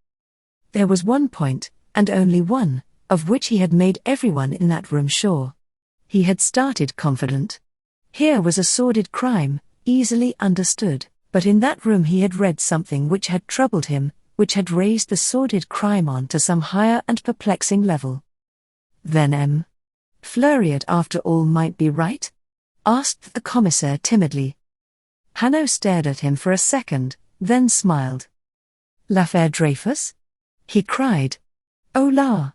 There was one point, and only one, of which he had made everyone in that room sure. He had started confident. Here was a sordid crime, easily understood, but in that room he had read something which had troubled him, which had raised the sordid crime on to some higher and perplexing level. Then Fleuryat after all might be right? Asked the commissaire timidly. Hanaud stared at him for a second, then smiled. "L'affaire Dreyfus?" he cried. "Oh la.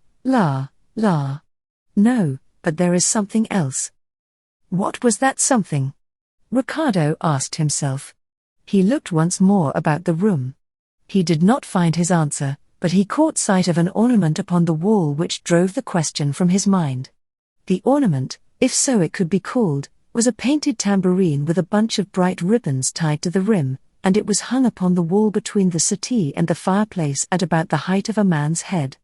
No, but there is something else." What was that something? Ricardo asked himself. He looked once more about the room. He did not find his answer, but he caught sight of an ornament upon the wall which drove the question from his mind. The ornament, if so it could be called, was a painted tambourine with a bunch of bright ribbons tied to the rim, and it was hung upon the wall between the settee and the fireplace at about the height of a man's head.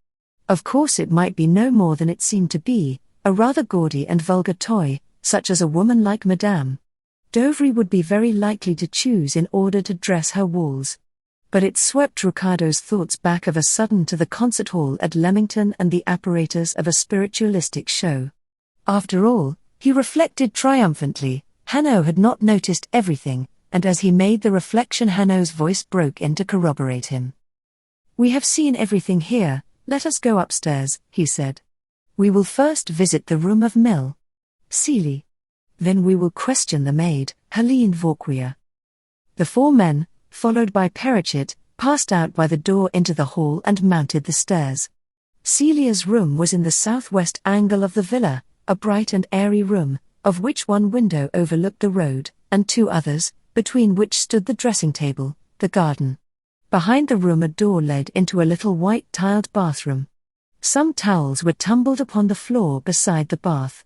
Of course it might be no more than it seemed to be, a rather gaudy and vulgar toy, such as a woman like Madame Dovry would be very likely to choose in order to dress her walls. But it swept Ricardo's thoughts back of a sudden to the concert hall at Leamington and the apparatus of a spiritualistic show. After all, he reflected triumphantly, Hanaud had not noticed everything, and as he made the reflection Hanaud's voice broke in to corroborate him. "We have seen everything here, let us go upstairs," he said. "We will first visit the room of Mlle Celia. Then we will question the maid, Helene Vauquier." The four men, followed by Perrichet, passed out by the door into the hall and mounted the stairs. Celia's room was in the southwest angle of the villa, a bright and airy room, of which one window overlooked the road, and two others, between which stood the dressing table, the garden. Behind the room a door led into a little white-tiled bathroom. Some towels were tumbled upon the floor beside the bath.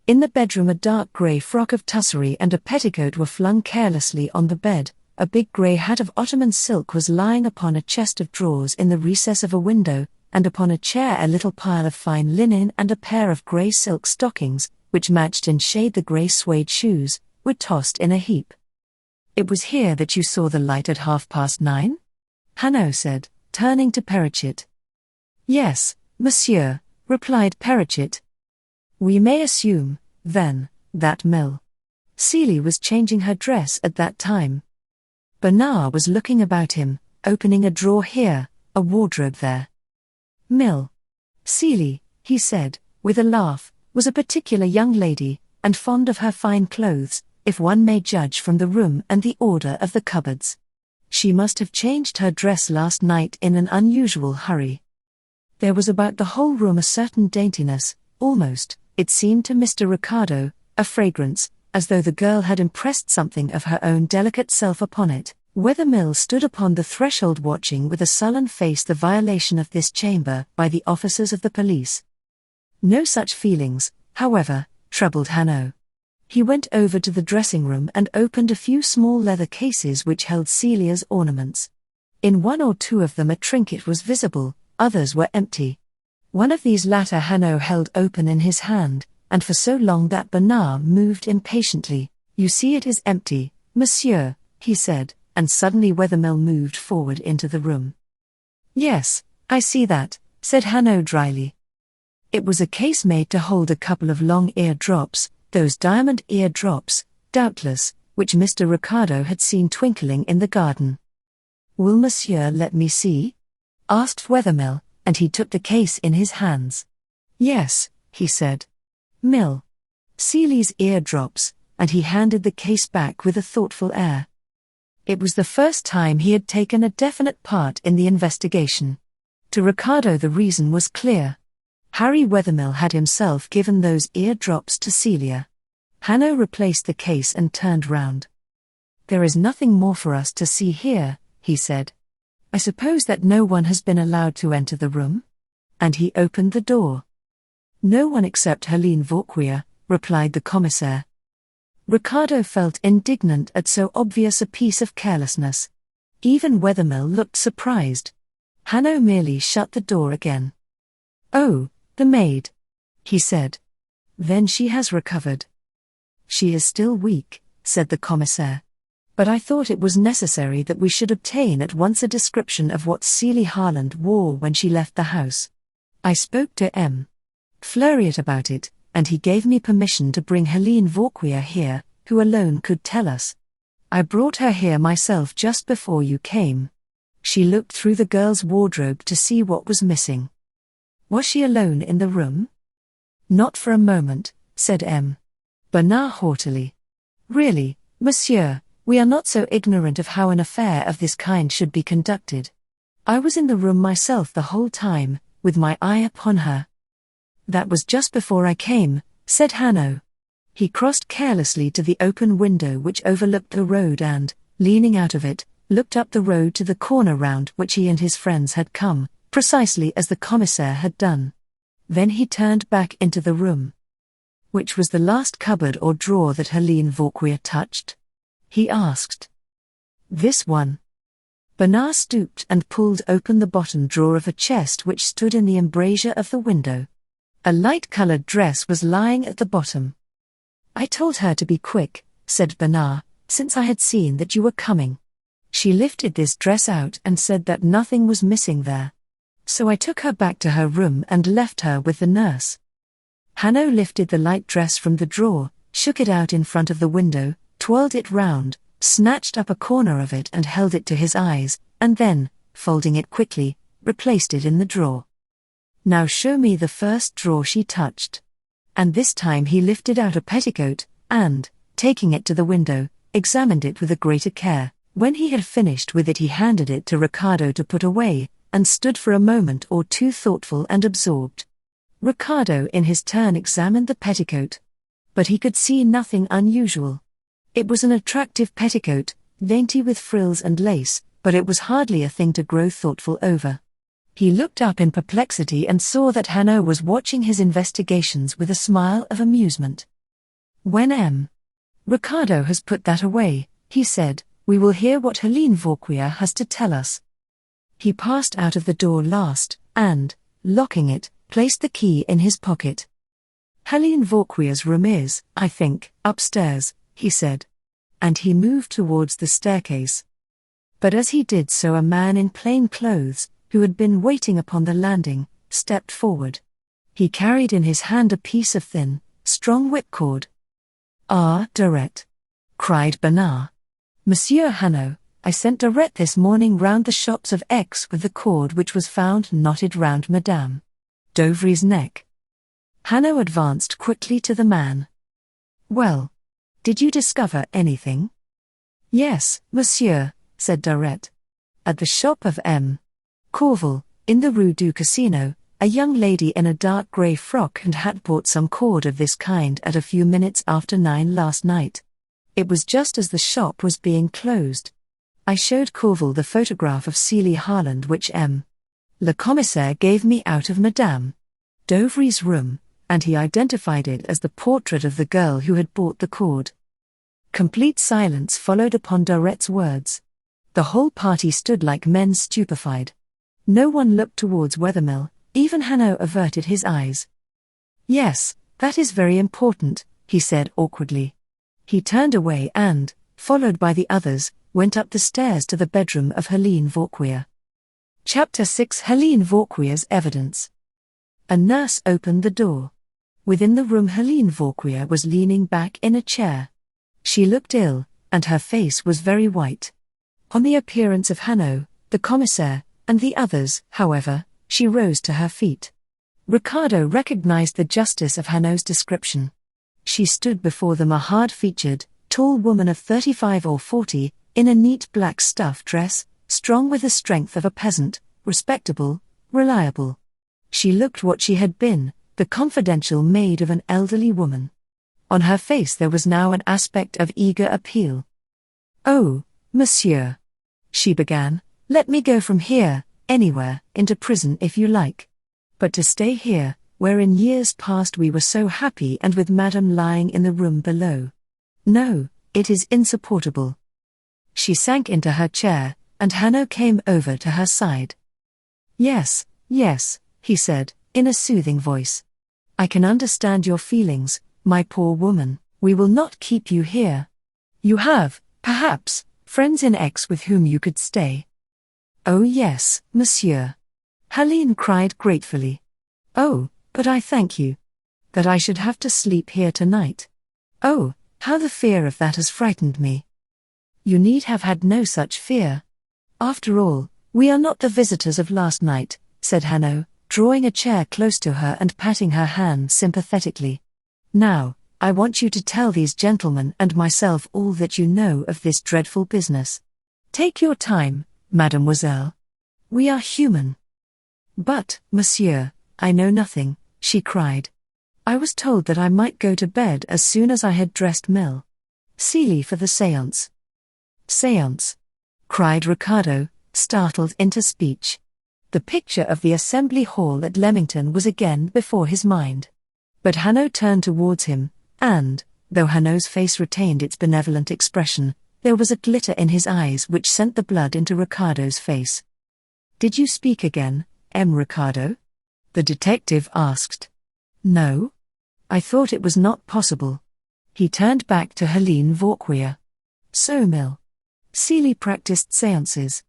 In the bedroom, a dark grey frock of tussery and a petticoat were flung carelessly on the bed. A big grey hat of Ottoman silk was lying upon a chest of drawers in the recess of a window, and upon a chair a little pile of fine linen and a pair of grey silk stockings, which matched in shade the grey suede shoes, were tossed in a heap. "It was here that you saw the light at 9:30?" Hanaud said, turning to Perrichet. "Yes, monsieur," replied Perrichet. "We may assume, then, that Mlle Celia was changing her dress at that time." Bernard was looking about him, opening a drawer here, a wardrobe there. "Mlle Celia," he said, with a laugh, "was a particular young lady, and fond of her fine clothes, if one may judge from the room and the order of the cupboards. She must have changed her dress last night in an unusual hurry. There was about the whole room a certain daintiness, almost, it seemed to Mr. Ricardo, a fragrance, as though the girl had impressed something of her own delicate self upon it. Whether Mlle stood upon the threshold watching with a sullen face the violation of this chamber by the officers of the police. No such feelings, however, troubled Hanaud. He went over to the dressing room and opened a few small leather cases which held Celia's ornaments. In one or two of them a trinket was visible, others were empty. One of these latter Hanaud held open in his hand, and for so long that Bernard moved impatiently. "You see it is empty, monsieur," he said, and suddenly Wethermill moved forward into the room. "Yes, I see that," said Hanaud dryly. It was a case made to hold a couple of long ear drops, those diamond ear drops, doubtless, which Mr. Ricardo had seen twinkling in the garden. "Will monsieur let me see?" asked Wethermill, and he took the case in his hands. "Yes," he said. "Mlle Celia's ear drops," and he handed the case back with a thoughtful air. It was the first time he had taken a definite part in the investigation. To Ricardo the reason was clear. Harry Wethermill had himself given those ear drops to Celia. Hanaud replaced the case and turned round. "There is nothing more for us to see here," he said. "I suppose that no one has been allowed to enter the room?" And he opened the door. "No one except Helene Vauquier," replied the commissaire. Ricardo felt indignant at so obvious a piece of carelessness. Even Wethermill looked surprised. Hanaud merely shut the door again. "Oh, the maid," he said. "Then she has recovered." "She is still weak," said the commissaire. "But I thought it was necessary that we should obtain at once a description of what Celia Harland wore when she left the house. I spoke to M. Fleuriot about it, and he gave me permission to bring Helene Vauquier here, who alone could tell us. I brought her here myself just before you came. She looked through the girl's wardrobe to see what was missing." "Was she alone in the room?" "Not for a moment," said M. Bernard haughtily. "Really, monsieur, we are not so ignorant of how an affair of this kind should be conducted. I was in the room myself the whole time, with my eye upon her." "That was just before I came," said Hanaud. He crossed carelessly to the open window which overlooked the road and, leaning out of it, looked up the road to the corner round which he and his friends had come, precisely as the commissaire had done. Then he turned back into the room. "Which was the last cupboard or drawer that Helene Vauquier touched?" he asked. "This one." Bernard stooped and pulled open the bottom drawer of a chest which stood in the embrasure of the window. A light-colored dress was lying at the bottom. "I told her to be quick," said Bernard, "since I had seen that you were coming. She lifted this dress out and said that nothing was missing there. So I took her back to her room and left her with the nurse." Hanaud lifted the light dress from the drawer, shook it out in front of the window, twirled it round, snatched up a corner of it and held it to his eyes, and then, folding it quickly, replaced it in the drawer. "Now show me the first drawer she touched." And this time he lifted out a petticoat, and, taking it to the window, examined it with a greater care. When he had finished with it he handed it to Ricardo to put away, and stood for a moment or two thoughtful and absorbed. Ricardo in his turn examined the petticoat. But he could see nothing unusual. It was an attractive petticoat, dainty with frills and lace, but it was hardly a thing to grow thoughtful over. He looked up in perplexity and saw that Hanaud was watching his investigations with a smile of amusement. When Ricardo has put that away, he said, we will hear what Mlle Celia has to tell us. He passed out of the door last, and, locking it, placed the key in his pocket. Mlle Celia's room is, I think, upstairs, he said. And he moved towards the staircase. But as he did so, a man in plain clothes, who had been waiting upon the landing, stepped forward. He carried in his hand a piece of thin, strong whipcord. "Ah, Dorette!" cried Bernard. "Monsieur Hanaud, I sent Dorette this morning round the shops of Aix with the cord which was found knotted round Madame Dovrie's neck." Hanaud advanced quickly to the man. "Well, did you discover anything?" "Yes, monsieur," said Dorette. "At the shop of M. Corval, in the Rue du Casino, a young lady in a dark grey frock and hat bought some cord of this kind at a few minutes after 9 last night. It was just as the shop was being closed. I showed Corval the photograph of Celia Harland which Le Commissaire gave me out of Madame Dovrie's room, and he identified it as the portrait of the girl who had bought the cord." Complete silence followed upon Dorette's words. The whole party stood like men stupefied. No one looked towards Wethermill, even Hanaud averted his eyes. "Yes, that is very important," he said awkwardly. He turned away and, followed by the others, went up the stairs to the bedroom of Mlle Celia. Chapter 6: Mlle Celia's evidence. A nurse opened the door. Within the room Mlle Celia was leaning back in a chair. She looked ill, and her face was very white. On the appearance of Hanaud, the commissaire, and the others, however, she rose to her feet. Ricardo recognized the justice of Hanaud's description. She stood before them, a hard-featured, tall woman of 35 or 40, in a neat black stuff dress, strong with the strength of a peasant, respectable, reliable. She looked what she had been, the confidential maid of an elderly woman. On her face there was now an aspect of eager appeal. "Oh, monsieur," she began, "let me go from here, anywhere, into prison if you like. But to stay here, where in years past we were so happy and with Madame lying in the room below. No, it is insupportable." She sank into her chair, and Hanaud came over to her side. "Yes, yes," he said, in a soothing voice. "I can understand your feelings, my poor woman. We will not keep you here. You have, perhaps, friends in Aix with whom you could stay." "Oh yes, monsieur," Helene cried gratefully. "Oh, but I thank you. That I should have to sleep here tonight. Oh, how the fear of that has frightened me." "You need have had no such fear. After all, we are not the visitors of last night," said Hanaud, drawing a chair close to her and patting her hand sympathetically. "Now, I want you to tell these gentlemen and myself all that you know of this dreadful business. Take your time, mademoiselle. We are human." "But, monsieur, I know nothing," she cried. "I was told that I might go to bed as soon as I had dressed Mlle Celia for the séance." "Séance?" cried Ricardo, startled into speech. The picture of the assembly hall at Leamington was again before his mind. But Hanaud turned towards him, and, though Hanaud's face retained its benevolent expression, there was a glitter in his eyes which sent the blood into Ricardo's face. "Did you speak again, Ricardo?" the detective asked. "No? I thought it was not possible." He turned back to Mlle Celia. "So Mlle Celia practiced séances.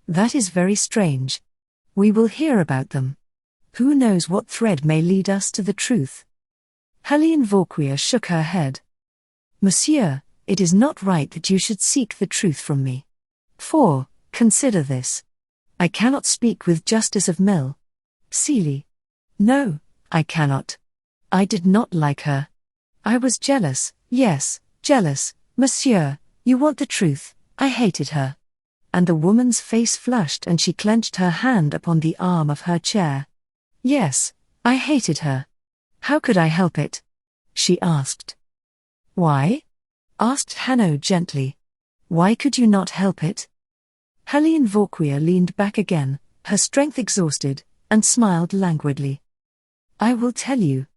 That is very strange. We will hear about them. Who knows what thread may lead us to the truth?" Mlle Celia shook her head. "Monsieur, it is not right that you should seek the truth from me. For, consider this. I cannot speak with justice of Mlle Celia. No, I cannot. I did not like her. I was jealous, yes, jealous, monsieur, you want the truth, I hated her." And the woman's face flushed and she clenched her hand upon the arm of her chair. "Yes, I hated her. How could I help it?" she asked. "Why?" asked Hanaud gently. "Why could you not help it?" Mlle Celia leaned back again, her strength exhausted, and smiled languidly. "I will tell you.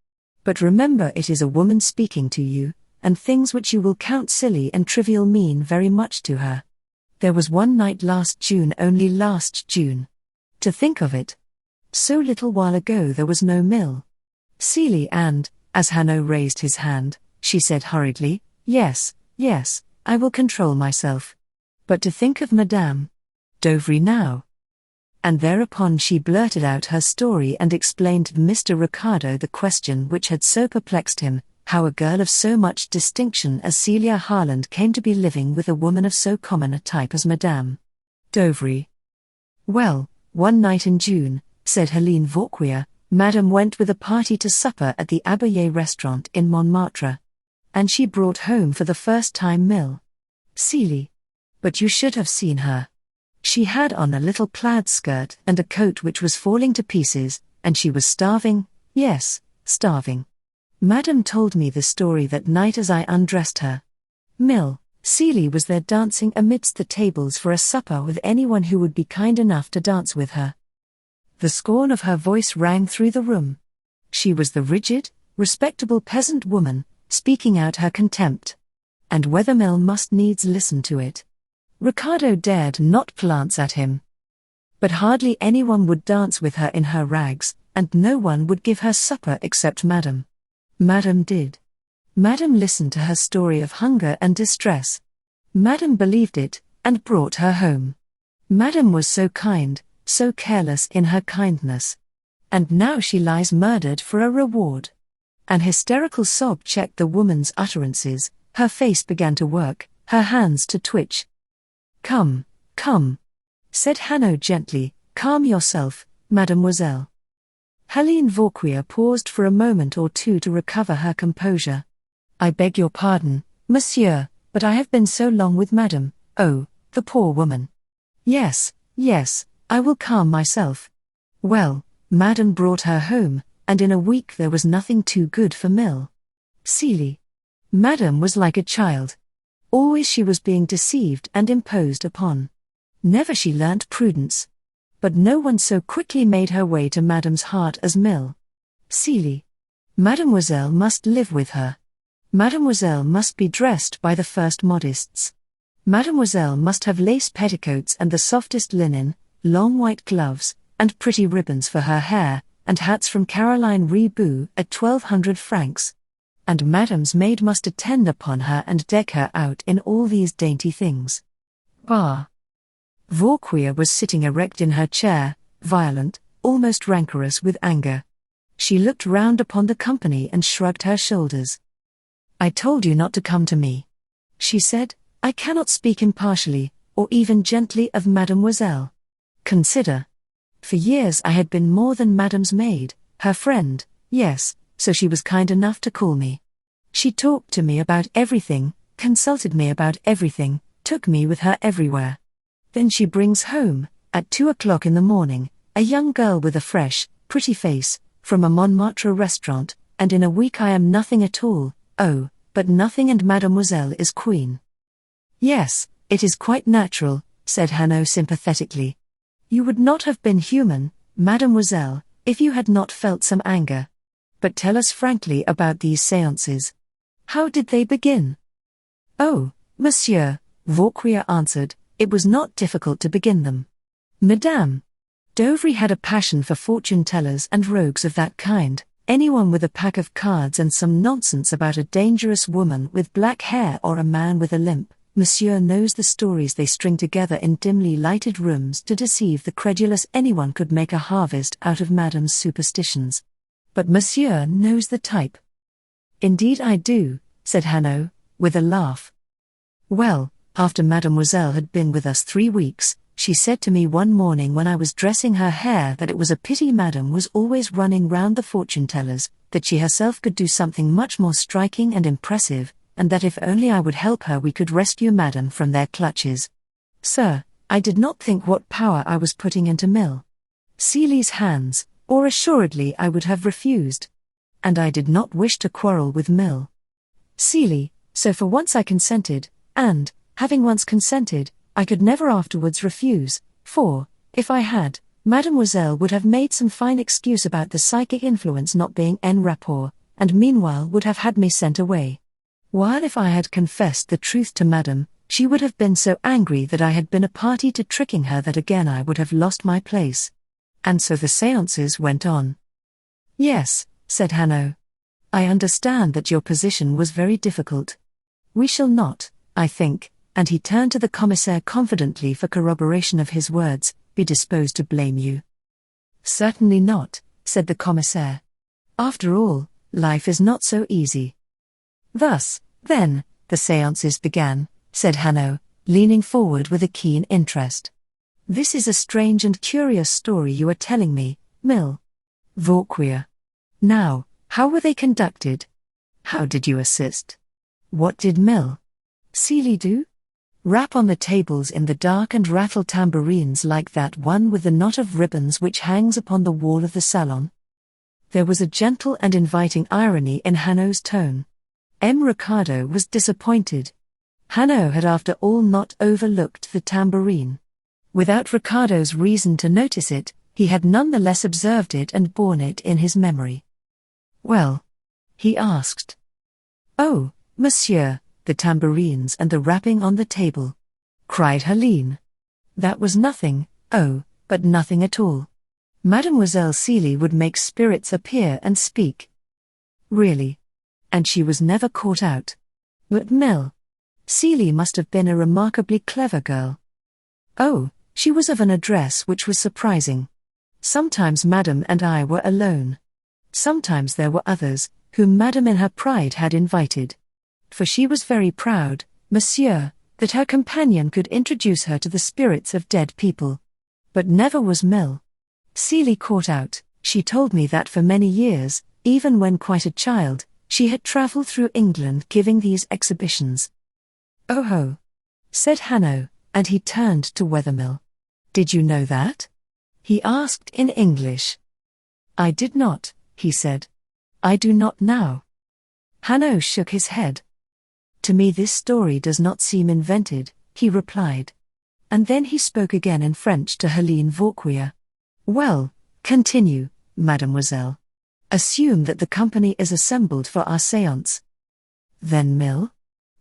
But remember, it is a woman speaking to you, and things which you will count silly and trivial mean very much to her. There was one night last June, only last June. To think of it. So little while ago there was no Mlle Celia and, as Hanaud raised his hand, she said hurriedly, "Yes, yes, I will control myself. But to think of Madame Dovry now." And thereupon she blurted out her story and explained to Mr. Ricardo the question which had so perplexed him, how a girl of so much distinction as Celia Harland came to be living with a woman of so common a type as Madame Dovry. "Well, one night in June," said Helene Vauquier, "Madame went with a party to supper at the Abbaye restaurant in Montmartre. And she brought home for the first time Mlle Celia. But you should have seen her. She had on a little plaid skirt and a coat which was falling to pieces, and she was starving, yes, starving. Madame told me the story that night as I undressed her. Mlle Celia was there dancing amidst the tables for a supper with anyone who would be kind enough to dance with her. The scorn of her voice rang through the room. She was the rigid, respectable peasant woman, speaking out her contempt. And whether Mlle must needs listen to it. Ricardo dared not glance at him. But hardly anyone would dance with her in her rags, and no one would give her supper except Madame. Madame did. Madame listened to her story of hunger and distress. Madame believed it, and brought her home. Madame was so kind, so careless in her kindness. And now she lies murdered for a reward." An hysterical sob checked the woman's utterances, her face began to work, her hands to twitch. "Come, come," said Hanaud gently, "calm yourself, mademoiselle." Helene Vauquier paused for a moment or two to recover her composure. "I beg your pardon, monsieur, but I have been so long with Madame, oh, the poor woman. Yes, yes, I will calm myself. Well, Madame brought her home, and in a week there was nothing too good for Mlle Celia. Madame was like a child. Always she was being deceived and imposed upon. Never she learnt prudence. But no one so quickly made her way to Madame's heart as Mlle Celia. Mademoiselle must live with her. Mademoiselle must be dressed by the first modists. Mademoiselle must have lace petticoats and the softest linen, long white gloves, and pretty ribbons for her hair, and hats from Caroline Ribou at 1,200 francs. And Madame's maid must attend upon her and deck her out in all these dainty things. Bah! Vauquier was sitting erect in her chair, violent, almost rancorous with anger. She looked round upon the company and shrugged her shoulders. "I told you not to come to me," she said. "I cannot speak impartially, or even gently of Mademoiselle. Consider. For years I had been more than Madame's maid, her friend, yes, so she was kind enough to call me. She talked to me about everything, consulted me about everything, took me with her everywhere. Then she brings home, at 2 o'clock in the morning, a young girl with a fresh, pretty face, from a Montmartre restaurant, and in a week I am nothing at all, oh, but nothing, and Mademoiselle is queen." "Yes, it is quite natural," said Hanaud sympathetically. "You would not have been human, Mademoiselle, if you had not felt some anger. But tell us frankly about these séances. How did they begin?" "Oh, monsieur," Vauquier answered, "it was not difficult to begin them. Madame Dovry had a passion for fortune-tellers and rogues of that kind, anyone with a pack of cards and some nonsense about a dangerous woman with black hair or a man with a limp. Monsieur knows the stories they string together in dimly lighted rooms to deceive the credulous. Anyone could make a harvest out of Madame's superstitions. But Monsieur knows the type." "Indeed I do," said Hanaud, with a laugh. "Well, after Mademoiselle had been with us 3 weeks, she said to me one morning when I was dressing her hair that it was a pity Madame was always running round the fortune-tellers, that she herself could do something much more striking and impressive, and that if only I would help her we could rescue Madame from their clutches. Sir, I did not think what power I was putting into Mlle Celia's hands, or assuredly I would have refused. And I did not wish to quarrel with Mlle Celia, so for once I consented, and, having once consented, I could never afterwards refuse, for, if I had, Mademoiselle would have made some fine excuse about the psychic influence not being en rapport, and meanwhile would have had me sent away. While if I had confessed the truth to Madame, she would have been so angry that I had been a party to tricking her that again I would have lost my place. And so the séances went on. Yes, said Hanaud. I understand that your position was very difficult. We shall not, I think, and he turned to the commissaire confidently for corroboration of his words, be disposed to blame you. Certainly not, said the commissaire. After all, life is not so easy. Thus, then, the séances began, said Hanaud, leaning forward with a keen interest. This is a strange and curious story you are telling me, Mlle Celia. Now, how were they conducted? How did you assist? What did Mlle Celia do? Rap on the tables in the dark and rattle tambourines like that one with the knot of ribbons which hangs upon the wall of the salon? There was a gentle and inviting irony in Hanaud's tone. Ricardo was disappointed. Hanaud had after all not overlooked the tambourine. Without Ricardo's reason to notice it, he had none the less observed it and borne it in his memory. Well? He asked. Oh, monsieur, the tambourines and the rapping on the table, cried Helene. That was nothing, oh, but nothing at all. Mlle Celia would make spirits appear and speak. Really? And she was never caught out. But Mlle Celia must have been a remarkably clever girl. Oh, she was of an address which was surprising. Sometimes Madame and I were alone. Sometimes there were others, whom Madame in her pride had invited. For she was very proud, monsieur, that her companion could introduce her to the spirits of dead people. But never was Mlle Celia caught out. She told me that for many years, even when quite a child, she had travelled through England giving these exhibitions. Oh ho! Said Hanaud, and he turned to Wethermill. Did you know that? He asked in English. I did not, he said. I do not now. Hanaud shook his head. To me this story does not seem invented, he replied. And then he spoke again in French to Mlle Celia. Well, continue, mademoiselle. Assume that the company is assembled for our séance. Then Mlle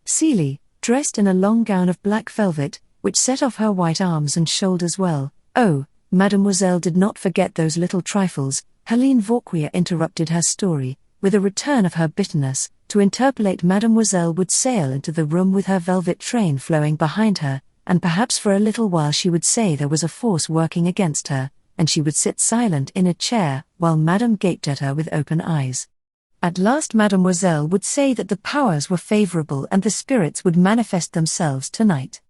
Celia, dressed in a long gown of black velvet, which set off her white arms and shoulders well. Oh, mademoiselle did not forget those little trifles. Mlle Celia interrupted her story, with a return of her bitterness, to interpolate. Mademoiselle would sail into the room with her velvet train flowing behind her, and perhaps for a little while she would say there was a force working against her, and she would sit silent in a chair, while Madame gaped at her with open eyes. At last mademoiselle would say that the powers were favorable and the spirits would manifest themselves tonight.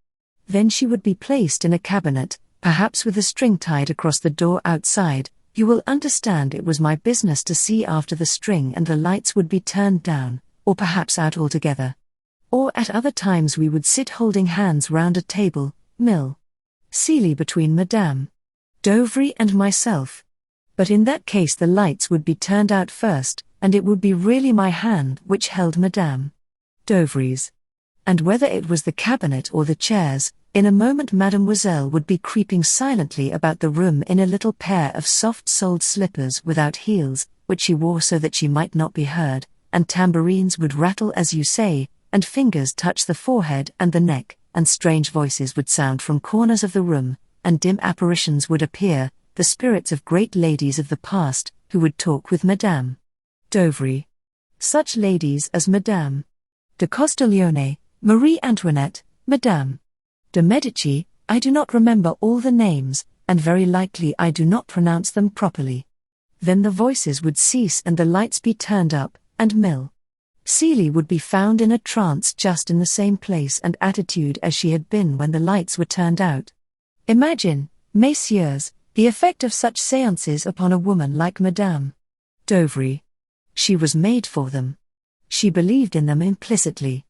Then she would be placed in a cabinet, perhaps with a string tied across the door outside. You will understand it was my business to see after the string, and the lights would be turned down, or perhaps out altogether. Or at other times we would sit holding hands round a table, Mlle Celia between Madame Dovry and myself. But in that case the lights would be turned out first, and it would be really my hand which held Madame Dovry's. And whether it was the cabinet or the chairs, in a moment mademoiselle would be creeping silently about the room in a little pair of soft-soled slippers without heels, which she wore so that she might not be heard, and tambourines would rattle as you say, and fingers touch the forehead and the neck, and strange voices would sound from corners of the room, and dim apparitions would appear, the spirits of great ladies of the past, who would talk with Madame Dovry. Such ladies as Madame de Castiglione, Marie Antoinette, Madame de Medici. I do not remember all the names, and very likely I do not pronounce them properly. Then the voices would cease and the lights be turned up, and Mlle Celia would be found in a trance just in the same place and attitude as she had been when the lights were turned out. Imagine, messieurs, the effect of such séances upon a woman like Madame Dovry. She was made for them. She believed in them implicitly.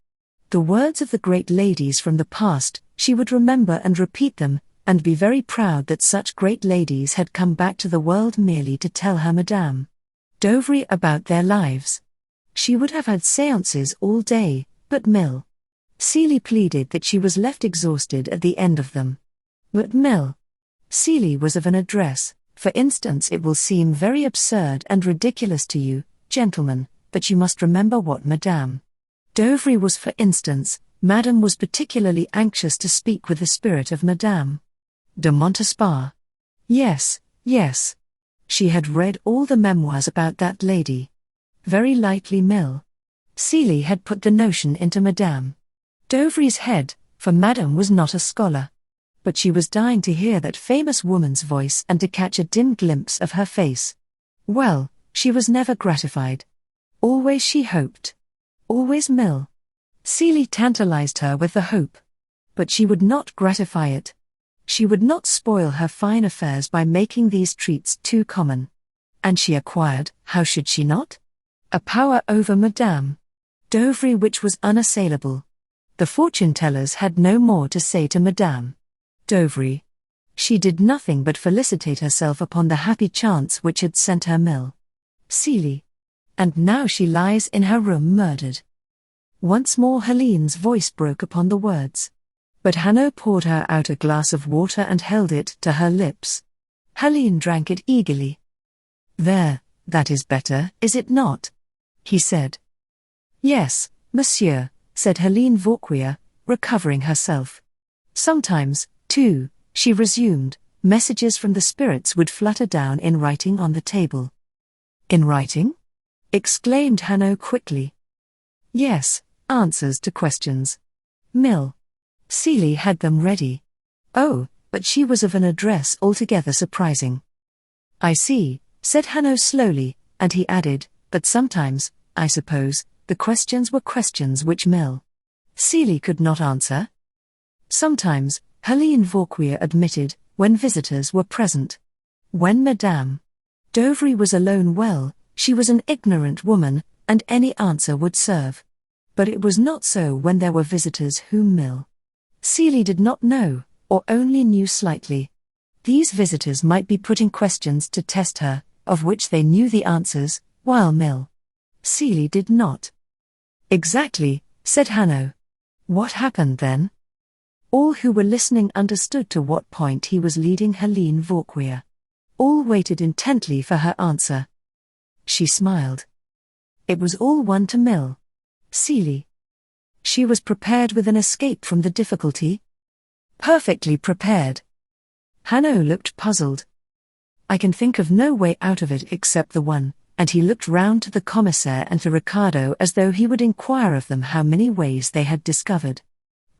The words of the great ladies from the past, she would remember and repeat them, and be very proud that such great ladies had come back to the world merely to tell her Madame Dovry about their lives. She would have had séances all day, but Mlle Celia pleaded that she was left exhausted at the end of them. But Mlle Celia was of an address. For instance, it will seem very absurd and ridiculous to you, gentlemen, but you must remember what Madame Dovry was, for instance, Madame was particularly anxious to speak with the spirit of Madame de Montespan. Yes, yes. She had read all the memoirs about that lady. Very lightly Mlle Celia had put the notion into Madame Dovry's head, for Madame was not a scholar. But she was dying to hear that famous woman's voice and to catch a dim glimpse of her face. Well, she was never gratified. Always she hoped. Always Mlle Celia tantalized her with the hope. But she would not gratify it. She would not spoil her fine affairs by making these treats too common. And she acquired, how should she not? A power over Madame Dovry which was unassailable. The fortune-tellers had no more to say to Madame Dovry. She did nothing but felicitate herself upon the happy chance which had sent her Mlle Celia. And now she lies in her room murdered. Once more Helene's voice broke upon the words. But Hanaud poured her out a glass of water and held it to her lips. Helene drank it eagerly. "There, that is better, is it not?" he said. "Yes, monsieur," said Helene Vauquier, recovering herself. "Sometimes, too," she resumed, "messages from the spirits would flutter down in writing on the table." "In writing?" exclaimed Hanaud quickly. "Yes, answers to questions. Mlle Celia had them ready. Oh, but she was of an address altogether surprising." "I see," said Hanaud slowly, and he added, "but sometimes, I suppose, the questions were questions which Mlle Celia could not answer?" "Sometimes," Helene Vauquier admitted, "when visitors were present. When Madame Dovry was alone, well, she was an ignorant woman, and any answer would serve. But it was not so when there were visitors whom Mlle Celia did not know, or only knew slightly. These visitors might be putting questions to test her, of which they knew the answers, while Mlle Celia did not." "Exactly," said Hanaud. "What happened then?" All who were listening understood to what point he was leading Helene Vauquier. All waited intently for her answer. She smiled. It was all one to Mlle Celia. She was prepared with an escape from the difficulty. Perfectly prepared. Hanaud looked puzzled. "I can think of no way out of it except the one," and he looked round to the commissaire and to Ricardo as though he would inquire of them how many ways they had discovered.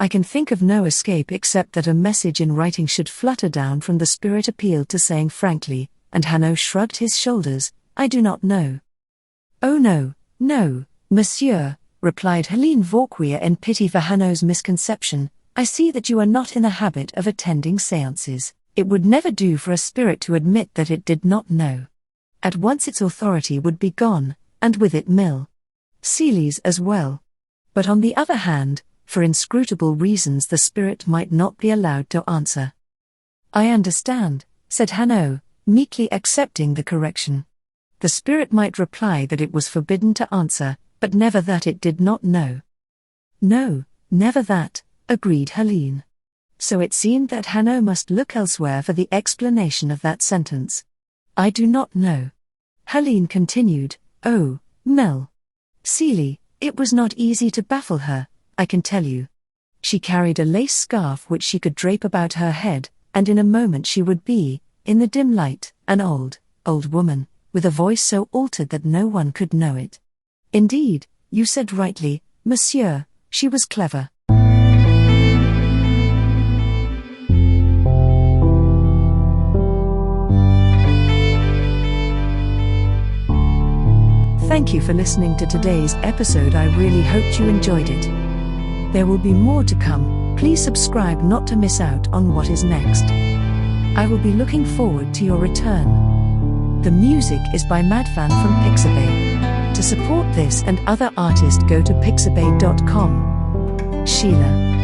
"I can think of no escape except that a message in writing should flutter down from the spirit," appealed to, saying frankly, and Hanaud shrugged his shoulders, "I do not know." "Oh no, no, monsieur," replied Helene Vauquier in pity for Hanaud's misconception, "I see that you are not in the habit of attending séances. It would never do for a spirit to admit that it did not know. At once its authority would be gone, and with it Mlle Celia's as well. But on the other hand, for inscrutable reasons the spirit might not be allowed to answer." "I understand," said Hanaud, meekly accepting the correction. The spirit might reply that it was forbidden to answer, but never that it did not know. "No, never that," agreed Helene. So it seemed that Hanaud must look elsewhere for the explanation of that sentence. "I do not know," Helene continued. "Oh, Mlle Celia, it was not easy to baffle her, I can tell you. She carried a lace scarf which she could drape about her head, and in a moment she would be, in the dim light, an old woman, with a voice so altered that no one could know it. Indeed, you said rightly, monsieur, she was clever." Thank you for listening to today's episode. I really hoped you enjoyed it. There will be more to come. Please subscribe not to miss out on what is next. I will be looking forward to your return. The music is by Madfan from Pixabay. To support this and other artists, go to pixabay.com. Sheila.